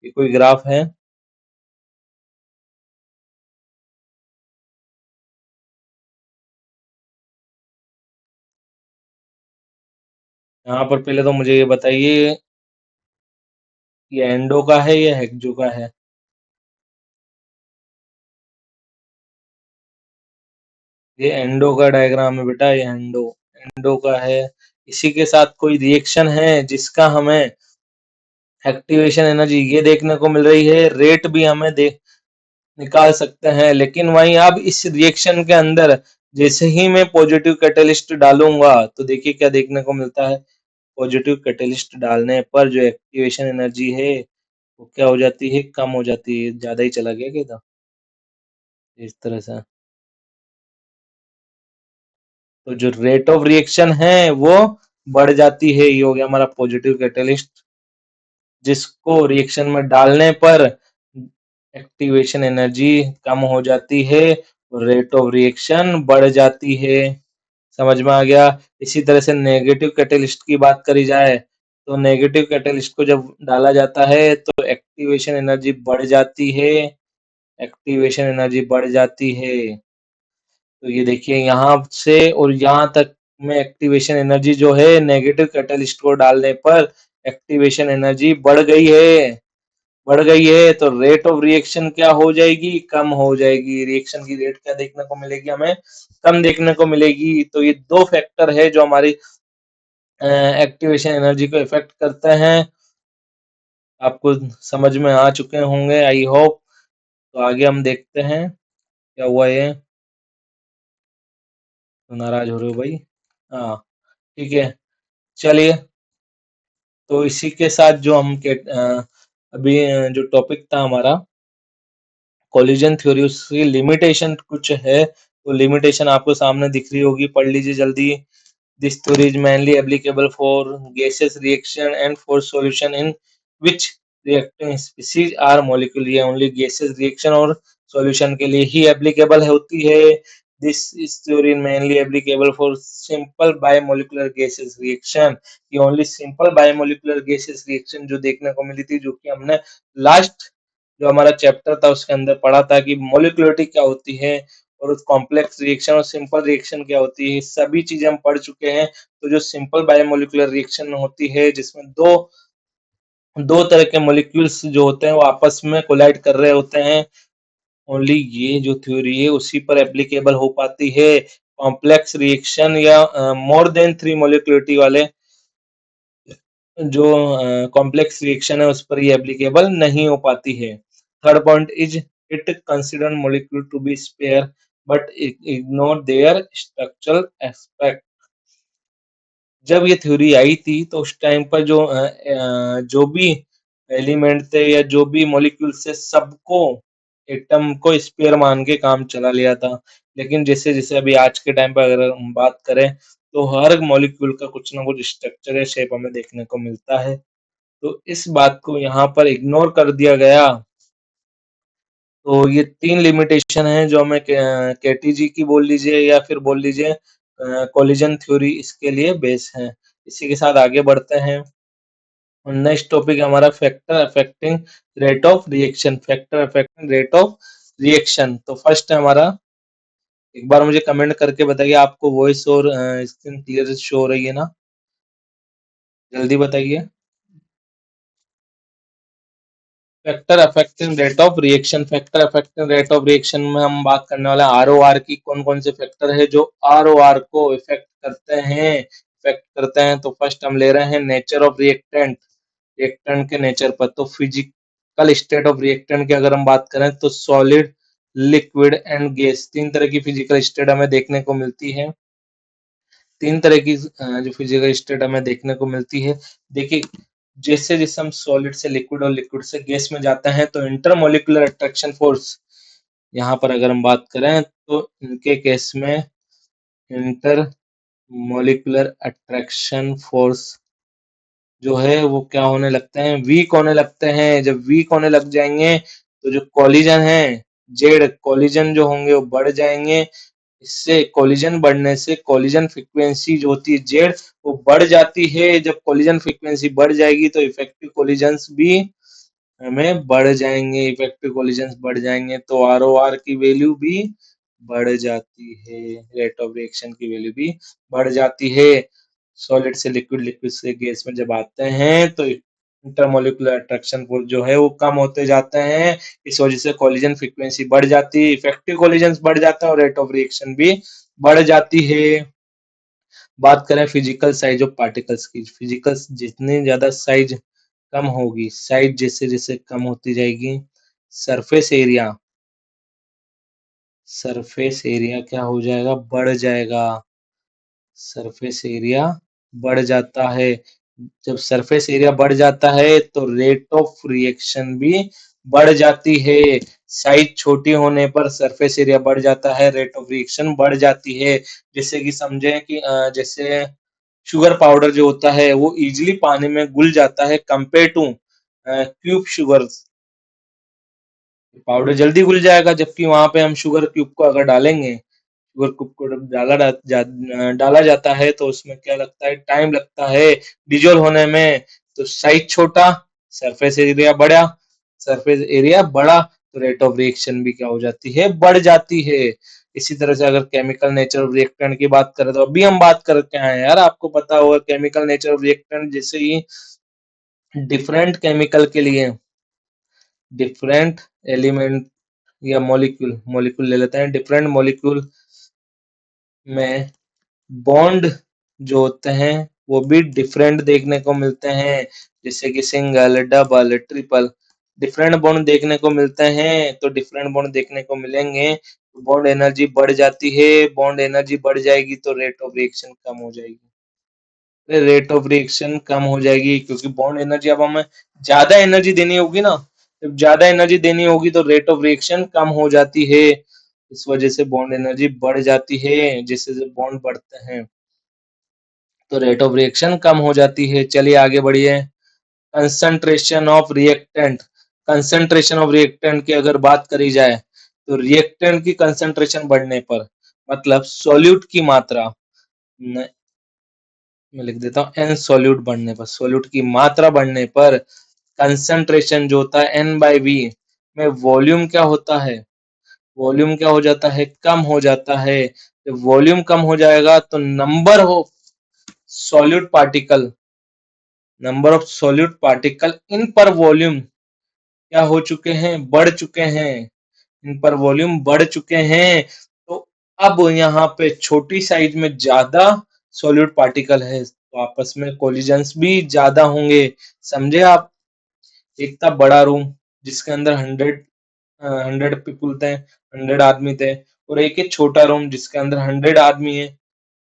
ये कोई ग्राफ है। यहाँ पर पहले तो मुझे ये बताइए, ये एंडो का है या हेक्सो का है? ये एंडो का डायग्राम है बेटा, ये एंडो एंडो का है। इसी के साथ कोई रिएक्शन है जिसका हमें एक्टिवेशन एनर्जी ये देखने को मिल रही है, रेट भी हमें देख निकाल सकते हैं। लेकिन वहीं अब इस रिएक्शन के अंदर जैसे ही मैं पॉजिटिव कैटलिस्ट डालूंगा तो देखिए क्या देखने को मिलता है। पॉजिटिव कैटलिस्ट डालने पर जो एक्टिवेशन एनर्जी है वो क्या हो जाती है? कम हो जाती है। ज्यादा ही चला गया क्या था? इस तरह से तो जो रेट ऑफ रिएक्शन है वो बढ़ जाती है। ये हो गया हमारा पॉजिटिव कैटलिस्ट, जिसको रिएक्शन में डालने पर एक्टिवेशन एनर्जी कम हो जाती है और रेट ऑफ रिएक्शन बढ़ जाती है। समझ में आ गया। इसी तरह से नेगेटिव कैटेलिस्ट की बात करी जाए तो नेगेटिव कैटेलिस्ट को जब डाला जाता है तो एक्टिवेशन एनर्जी बढ़ जाती है, एक्टिवेशन एनर्जी बढ़ जाती है। तो ये देखिए यहाँ से और यहाँ तक में एक्टिवेशन एनर्जी जो है नेगेटिव कैटेलिस्ट को डालने पर एक्टिवेशन एनर्जी बढ़ गई है, बढ़ गई है। तो रेट ऑफ रिएक्शन क्या हो जाएगी, कम हो जाएगी। रिएक्शन की रेट क्या देखने को मिलेगी, हमें कम देखने को मिलेगी। तो ये दो फैक्टर है जो हमारी एक्टिवेशन एनर्जी को इफेक्ट करते हैं। आपको समझ में आ चुके होंगे आई होप। तो आगे हम देखते हैं क्या हुआ ये। तो नाराज हो रहे हो भाई? हाँ ठीक है, चलिए। तो इसी के साथ जो हम अभी जो टॉपिक था हमारा कोलिजन थ्योरी, उसकी लिमिटेशन कुछ है, तो लिमिटेशन आपको सामने दिख रही होगी, पढ़ लीजिए जल्दी। This theory is mainly applicable for gaseous reaction and for solution in which reacting species are molecule. ये ओनली गैसेस रिएक्शन और सॉल्यूशन के लिए ही एप्लीकेबल होती है। This is theory mainly applicable for simple biomolecular gases reaction. ये only simple biomolecular gases reaction जो देखने को मिली थी, जो कि हमने लास्ट जो हमारा चैप्टर था उसके अंदर पढ़ा था कि मोलिकुलरिटी क्या होती है और उस कॉम्प्लेक्स रिएक्शन और सिंपल रिएक्शन क्या होती है, सभी चीजें हम पढ़ चुके हैं। तो जो सिंपल बायोमोलिकुलर रिएक्शन होती है जिसमें दो दो तरह के मॉलिक्यूल्स जो होते हैं वो आपस में कोलाइड कर रहे होते हैं, ओनली ये जो थ्योरी है उसी पर एप्लीकेबल हो पाती है। कॉम्प्लेक्स रिएक्शन या मोर देन 3 मोलिकुलरिटी वाले जो कॉम्प्लेक्स रिएक्शन है उस पर ये एप्लीकेबल नहीं हो पाती है। Third point is it consider molecule to be sphere but ignore their structural aspect. जब ये थ्योरी आई थी तो उस टाइम पर जो भी एलिमेंट थे या जो भी मॉलिक्यूल से सबको एटम को स्पेयर मान के काम चला लिया था। लेकिन जैसे जैसे अभी आज के टाइम पर अगर हम बात करें तो हर मॉलिक्यूल का कुछ ना कुछ स्ट्रक्चर या शेप हमें देखने को मिलता है। तो इस बात को यहाँ पर इग्नोर कर दिया गया। तो ये 3 लिमिटेशन है जो हमें केटीजी की बोल लीजिए या फिर बोल लीजिए कोलिजन थ्योरी, इसके लिए बेस है। इसी के साथ आगे बढ़ते हैं। नेक्स्ट टॉपिक हमारा factor affecting rate of reaction. Factor affecting rate of reaction. तो फर्स्ट है हमारा, एक बार मुझे कमेंट करके बताइए आपको वॉइस और स्क्रीन क्लियर शो हो रही है ना, जल्दी बताइए। Factor affecting rate of reaction. Factor affecting rate of reaction में हम बात करने वाले हैं आरओआर की। कौन कौन से फैक्टर है जो आरओआर को इफेक्ट करते हैं, इफेक्ट करते हैं। तो फर्स्ट हम ले रहे हैं नेचर ऑफ रिएक्टेंट, रिएक्टेंट के नेचर पर। तो फिजिकल स्टेट ऑफ रिएक्टेंट की अगर हम बात करें तो सॉलिड, लिक्विड एंड गैस, तीन तरह की फिजिकल स्टेट हमें देखने को मिलती है। तीन तरह की जो फिजिकल स्टेट हमें देखने को मिलती है। देखिए जैसे जैसे हम सॉलिड से लिक्विड और लिक्विड से गैस में जाते हैं तो इंटरमोलिकुलर अट्रैक्शन फोर्स, यहाँ पर अगर हम बात करें तो इनके केस में इंटर मोलिकुलर अट्रैक्शन फोर्स जो है वो क्या होने लगते हैं, वीक होने लगते हैं। जब वीक होने लग जाएंगे तो जो कॉलिजन है, जेड कॉलिजन जो होंगे वो बढ़ जाएंगे। इससे कॉलिजन बढ़ने से कॉलिजन फ्रीक्वेंसी जो होती है जेड वो बढ़ जाती है। जब कॉलिजन फ्रीक्वेंसी बढ़ जाएगी तो इफेक्टिव कॉलिजन्स भी हमें बढ़ जाएंगे, इफेक्टिव कॉलिजन्स बढ़ जाएंगे तो आरओआर की वैल्यू भी बढ़ जाती है, रेट ऑफ रिएक्शन की वैल्यू भी बढ़ जाती है। सॉलिड से लिक्विड, लिक्विड से गैस में जब आते हैं तो इंटरमोलिकुलर अट्रैक्शन फोर्स जो है वो कम होते जाते हैं। इस वजह से कॉलिजन फ्रीक्वेंसी बढ़ जाती है, इफेक्टिव कॉलिजन बढ़ जाता है और रेट ऑफ रिएक्शन भी बढ़ जाती है। बात करें फिजिकल साइज ऑफ पार्टिकल्स की, फिजिकल जितनी ज्यादा साइज कम होगी, साइज जैसे जैसे कम होती जाएगी, सरफेस एरिया, सरफेस एरिया क्या हो जाएगा, बढ़ जाएगा। सरफेस एरिया बढ़ जाता है। जब सरफेस एरिया बढ़ जाता है तो रेट ऑफ रिएक्शन भी बढ़ जाती है। साइज छोटी होने पर सरफेस एरिया बढ़ जाता है, रेट ऑफ रिएक्शन बढ़ जाती है। जैसे कि समझें कि जैसे शुगर पाउडर जो होता है वो इजीली पानी में घुल जाता है compare two cube sugar. Powder जल्दी घुल जाएगा, जबकि वहां पे हम शुगर क्यूब को अगर डालेंगे, शुगर क्यूब को जब डाला जाता है तो उसमें क्या लगता है, टाइम लगता है डिजोल्व होने में। तो साइज छोटा, सरफेस एरिया बड़ा, सरफेस एरिया बड़ा, तो रेट ऑफ रिएक्शन भी क्या हो जाती है, बढ़ जाती है। इसी तरह से अगर केमिकल नेचर ऑफ रिएक्टेंट की बात करें, तो अभी हम बात करके आए हैं यार, आपको पता होगा केमिकल नेचर ऑफ रिएक्टेंट, जैसे ही डिफरेंट केमिकल के लिए डिफरेंट एलिमेंट या मॉलिक्यूल मॉलिक्यूल ले लेते हैं, डिफरेंट मॉलिक्यूल में बॉन्ड जो होते हैं वो भी डिफरेंट देखने को मिलते हैं, जैसे कि single, double, triple, different bond देखने को मिलते हैं। तो डिफरेंट बॉन्ड देखने को मिलेंगे तो बॉन्ड एनर्जी बढ़ जाती है, बॉन्ड एनर्जी बढ़ जाएगी तो रेट ऑफ रिएक्शन कम हो जाएगी। रेट ऑफ रिएक्शन कम हो जाएगी क्योंकि बॉन्ड एनर्जी, अब हमें ज्यादा एनर्जी देनी होगी ना, जब ज्यादा एनर्जी देनी होगी तो रेट ऑफ रिएक्शन कम हो जाती है। इस वजह से बॉन्ड एनर्जी बढ़ जाती है, जैसे जैसे बॉन्ड बढ़ते हैं तो रेट ऑफ रिएक्शन कम हो जाती है। चलिए आगे बढ़िए। Concentration of reactant, concentration of reactant की अगर बात करी जाए तो रिएक्टेंट की कंसंट्रेशन बढ़ने पर, मतलब सॉल्यूट की मात्रा, मैं लिख देता हूँ एन, सॉल्यूट बढ़ने पर, सॉल्यूट की मात्रा बढ़ने पर कंसंट्रेशन जो होता है एन बाई वी में वॉल्यूम क्या होता है, वॉल्यूम क्या हो जाता है, कम हो जाता है। जब वॉल्यूम कम हो जाएगा तो number of solute particle, number of solute particle in पर वॉल्यूम क्या हो चुके हैं, बढ़ चुके हैं, इन पर वॉल्यूम बढ़ चुके हैं। तो अब यहाँ पे छोटी साइज में ज्यादा सॉल्यूट पार्टिकल है तो आपस में कोलिजन्स भी ज्यादा होंगे, समझे आप। एक था बड़ा रूम जिसके अंदर 100 पीपुल थे, 100 आदमी थे, और एक है छोटा रूम जिसके अंदर 100 आदमी है।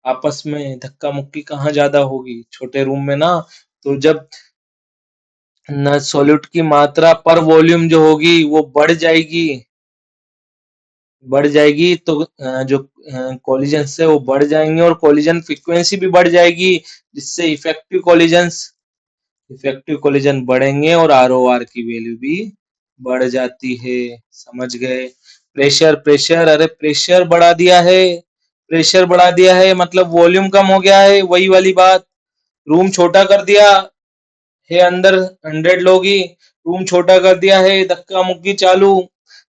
आपस में धक्का मुक्की कहाँ ज्यादा होगी, छोटे रूम में ना। तो जब न सॉल्यूट की मात्रा पर वॉल्यूम जो होगी वो बढ़ जाएगी, बढ़ जाएगी तो जो कोलिजन्स है वो बढ़ जाएंगे और कोलिजन फ्रीक्वेंसी भी बढ़ जाएगी, जिससे इफेक्टिव कोलिजन बढ़ेंगे और आरओआर की वैल्यू भी बढ़ जाती है। समझ गए। प्रेशर, प्रेशर, अरे प्रेशर बढ़ा दिया है, प्रेशर बढ़ा दिया है मतलब वॉल्यूम कम हो गया है, वही वाली बात। रूम छोटा कर दिया है, अंदर 100 लोग ही, रूम छोटा कर दिया है, धक्का मुक्की चालू,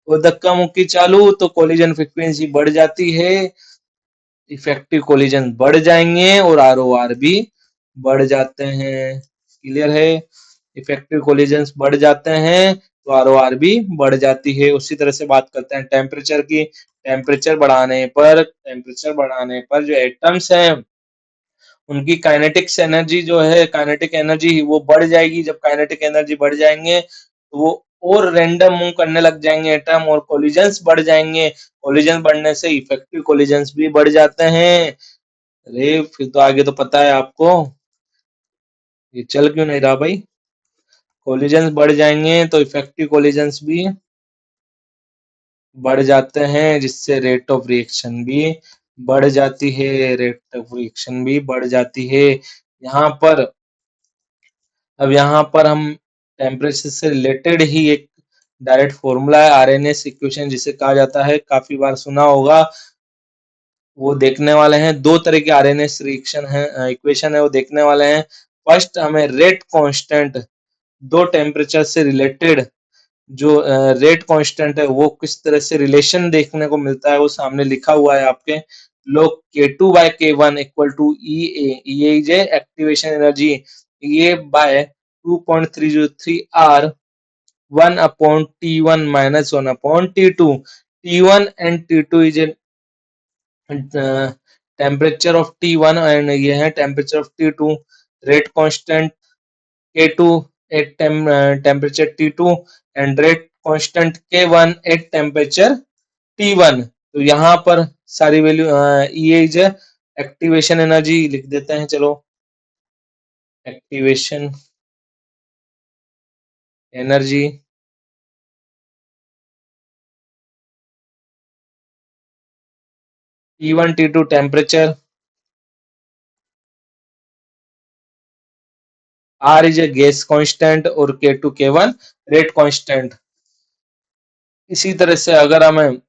वो धक्का मुक्की चालू तो कोलिजन फ्रीक्वेंसी बढ़ जाती है, इफेक्टिव कोलिजन बढ़ जाएंगे और आरओआर भी बढ़ जाते हैं। क्लियर है। इफेक्टिव कोलिजन बढ़ जाते हैं तो आरओआर भी बढ़ जाती है। उसी तरह से बात करते हैं टेम्परेचर की। टेम्परेचर बढ़ाने पर जो एटम्स हैं उनकी काइनेटिक्स एनर्जी जो है, काइनेटिक एनर्जी वो बढ़ जाएगी। जब काइनेटिक एनर्जी बढ़ जाएंगे तो वो और रैंडम मूव करने लग जाएंगे एटम, और कोलिजन्स बढ़ जाएंगे। कोलिजन बढ़ने से इफेक्टिव कोलिजन्स भी बढ़ जाते हैं। अरे फिर तो आगे तो पता है आपको, ये चल क्यों नहीं रहा भाई। कोलिजन्स बढ़ जाएंगे तो इफेक्टिव कोलिजन्स भी बढ़ जाते हैं, जिससे रेट ऑफ रिएक्शन भी बढ़ जाती है, रेट ऑफ रिएक्शन भी बढ़ जाती है। यहाँ पर, अब यहाँ पर हम टेम्परेचर से रिलेटेड ही एक डायरेक्ट फॉर्मूला है, आरएनएस इक्वेशन जिसे कहा जाता है, काफी बार सुना होगा। वो देखने वाले हैं, दो तरह के आरएनएस रिएक्शन है, इक्वेशन है, वो देखने वाले हैं। फर्स्ट हमें रेट कांस्टेंट, दो टेम्परेचर से रिलेटेड जो रेट कांस्टेंट है वो किस तरह से रिलेशन देखने को मिलता है, वो सामने लिखा हुआ है आपके। Log K2/K1 equal to E A is activation energy, ये by 2.303 R 1/T1 minus 1/T2। T1 and T2 is a temperature of T1 and ये है temperature of T2। Rate constant K2 at temperature T2 and rate constant K1 at temperature T1। तो यहाँ पर सारी value, ये is activation energy लिख देते हैं, चलो activation energy, T1 T2 temperature, R is a gas constant और K2 K1 रेट कांस्टेंट। इसी तरह से अगर हमें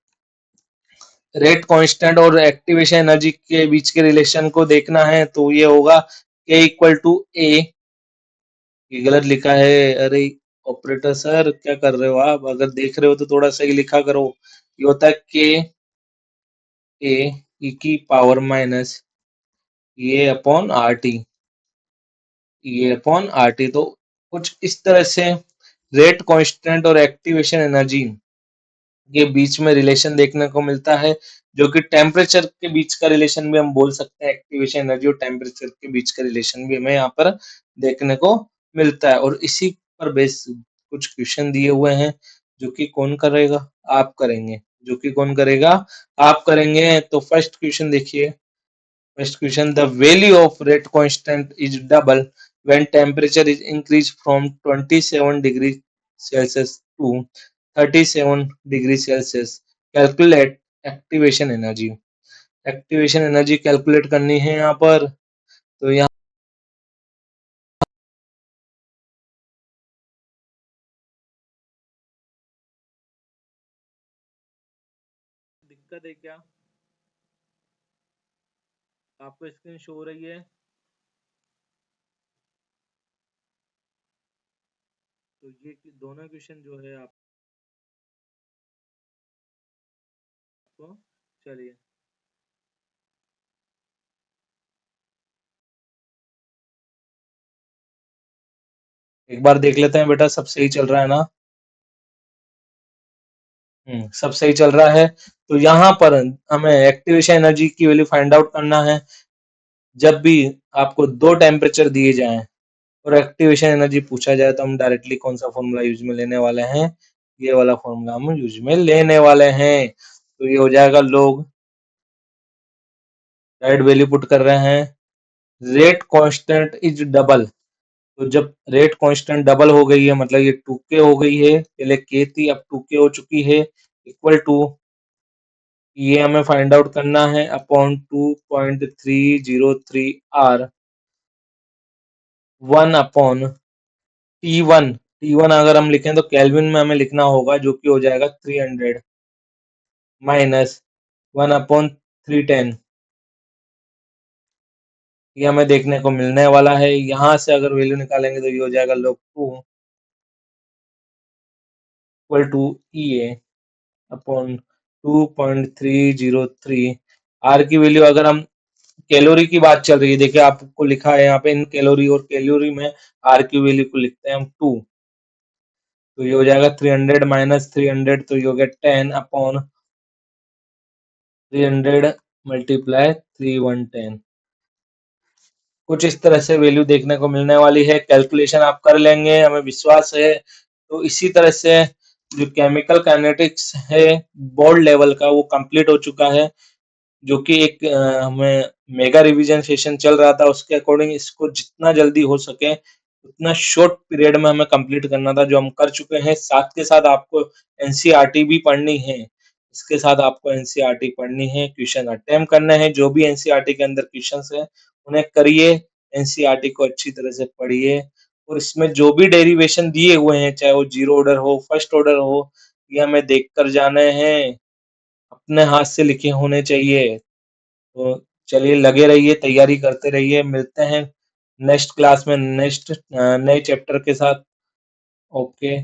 रेट कांस्टेंट और एक्टिवेशन एनर्जी के बीच के रिलेशन को देखना है तो ये होगा K इक्वल टू ए, ये गलत लिखा है, अरे ऑपरेटर सर क्या कर रहे हो आप, अगर देख रहे हो तो थोड़ा सही लिखा करो। ये होता है K ए ई की पावर माइनस ये अपॉन आर टी, ये अपॉन आर टी। तो कुछ इस तरह से रेट कांस्टेंट और एक्टिवेशन एनर्जी के बीच में रिलेशन देखने को मिलता है, जो कि टेम्परेचर के बीच का रिलेशन भी हम बोल सकते हैं। एक्टिवेशन एनर्जी और टेम्परेचर के बीच का रिलेशन भी हमें यहाँ पर देखने को मिलता है। और इसी पर बेस कुछ क्वेश्चन दिए हुए हैं, जो कि कौन करेगा, आप करेंगे। जो कि कौन करेगा, आप करेंगे। तो फर्स्ट क्वेश्चन देखिए, first question, the value of rate constant is double when temperature is increase from 27 degree Celsius to 37 degree Celsius. Calculate activation energy. Activation energy calculate करनी है यहाँ पर। तो यहाँ दिक्कत है क्या, आपको स्क्रीन शो हो रही है? तो ये दोनों क्वेश्चन जो है आपको, चलिए एक बार देख लेते हैं बेटा, सब सही चल रहा है ना? सब सही चल रहा है। तो यहाँ पर हमें एक्टिवेशन एनर्जी की वैल्यू फाइंड आउट करना है। जब भी आपको दो टेम्परेचर दिए जाएं और एक्टिवेशन एनर्जी पूछा जाए तो हम डायरेक्टली कौन सा फॉर्मूला यूज में लेने वाले हैं, ये वाला फॉर्मूला हम यूज में लेने वाले हैं। तो ये हो जाएगा लोग, राइट वैल्यू पुट कर रहे हैं, रेट कांस्टेंट इज डबल। तो जब रेट कांस्टेंट डबल हो गई है मतलब ये 2k हो गई है, पहले k थी अब 2k हो चुकी है, इक्वल टू, ये हमें फाइंड आउट करना है अपॉन 2.303 आर 1 अपॉन T1 अगर हम लिखें तो केल्विन में हमें लिखना होगा, जो कि हो जाएगा 300 माइनस 1 अपॉन 310। ये हमें देखने को मिलने वाला है। यहाँ से अगर वैल्यू निकालेंगे तो ये हो जाएगा log 2 equal to E A upon 2.303। R की वैल्यू अगर हम, कैलोरी की बात चल रही है, देखिए आपको लिखा है यहाँ पे इन कैलोरी, और कैलोरी में आर की वैल्यू को लिखते हैं हम 2। तो ये हो जाएगा 300 माइनस 300, तो ये हो गया 10 अपॉन 300 मल्टीप्लाई 3 1 10। कुछ इस तरह से वैल्यू देखने को मिलने वाली है। कैलकुलेशन आप कर लेंगे, हमें विश्वास है। तो इसी तरह से जो केमिकल काइनेटिक्स है बोर्ड लेवल का, वो कंप्लीट हो चुका है, जो कि एक हमें मेगा रिवीजन सेशन चल रहा था, उसके अकॉर्डिंग इसको जितना जल्दी हो सके उतना शॉर्ट पीरियड में हमें कंप्लीट करना था, जो हम कर चुके हैं। साथ के साथ आपको एनसीईआरटी भी पढ़नी है, इसके साथ आपको एनसीईआरटी पढ़नी है, क्वेश्चन अटेम्प्ट करने हैं, जो भी एनसीईआरटी के अंदर क्वेश्चंस है उन्हें करिए, एनसीईआरटी को अच्छी तरह से पढ़िए। और इसमें जो भी डेरिवेशन दिए हुए हैं, चाहे वो जीरो ऑर्डर हो, फर्स्ट ऑर्डर हो, ये हमें देख कर जाने हैं, अपने हाथ से लिखे होने चाहिए। तो चलिए लगे रहिए, तैयारी करते रहिए, मिलते हैं नेक्स्ट क्लास में नेक्स्ट नए चैप्टर के साथ। ओके।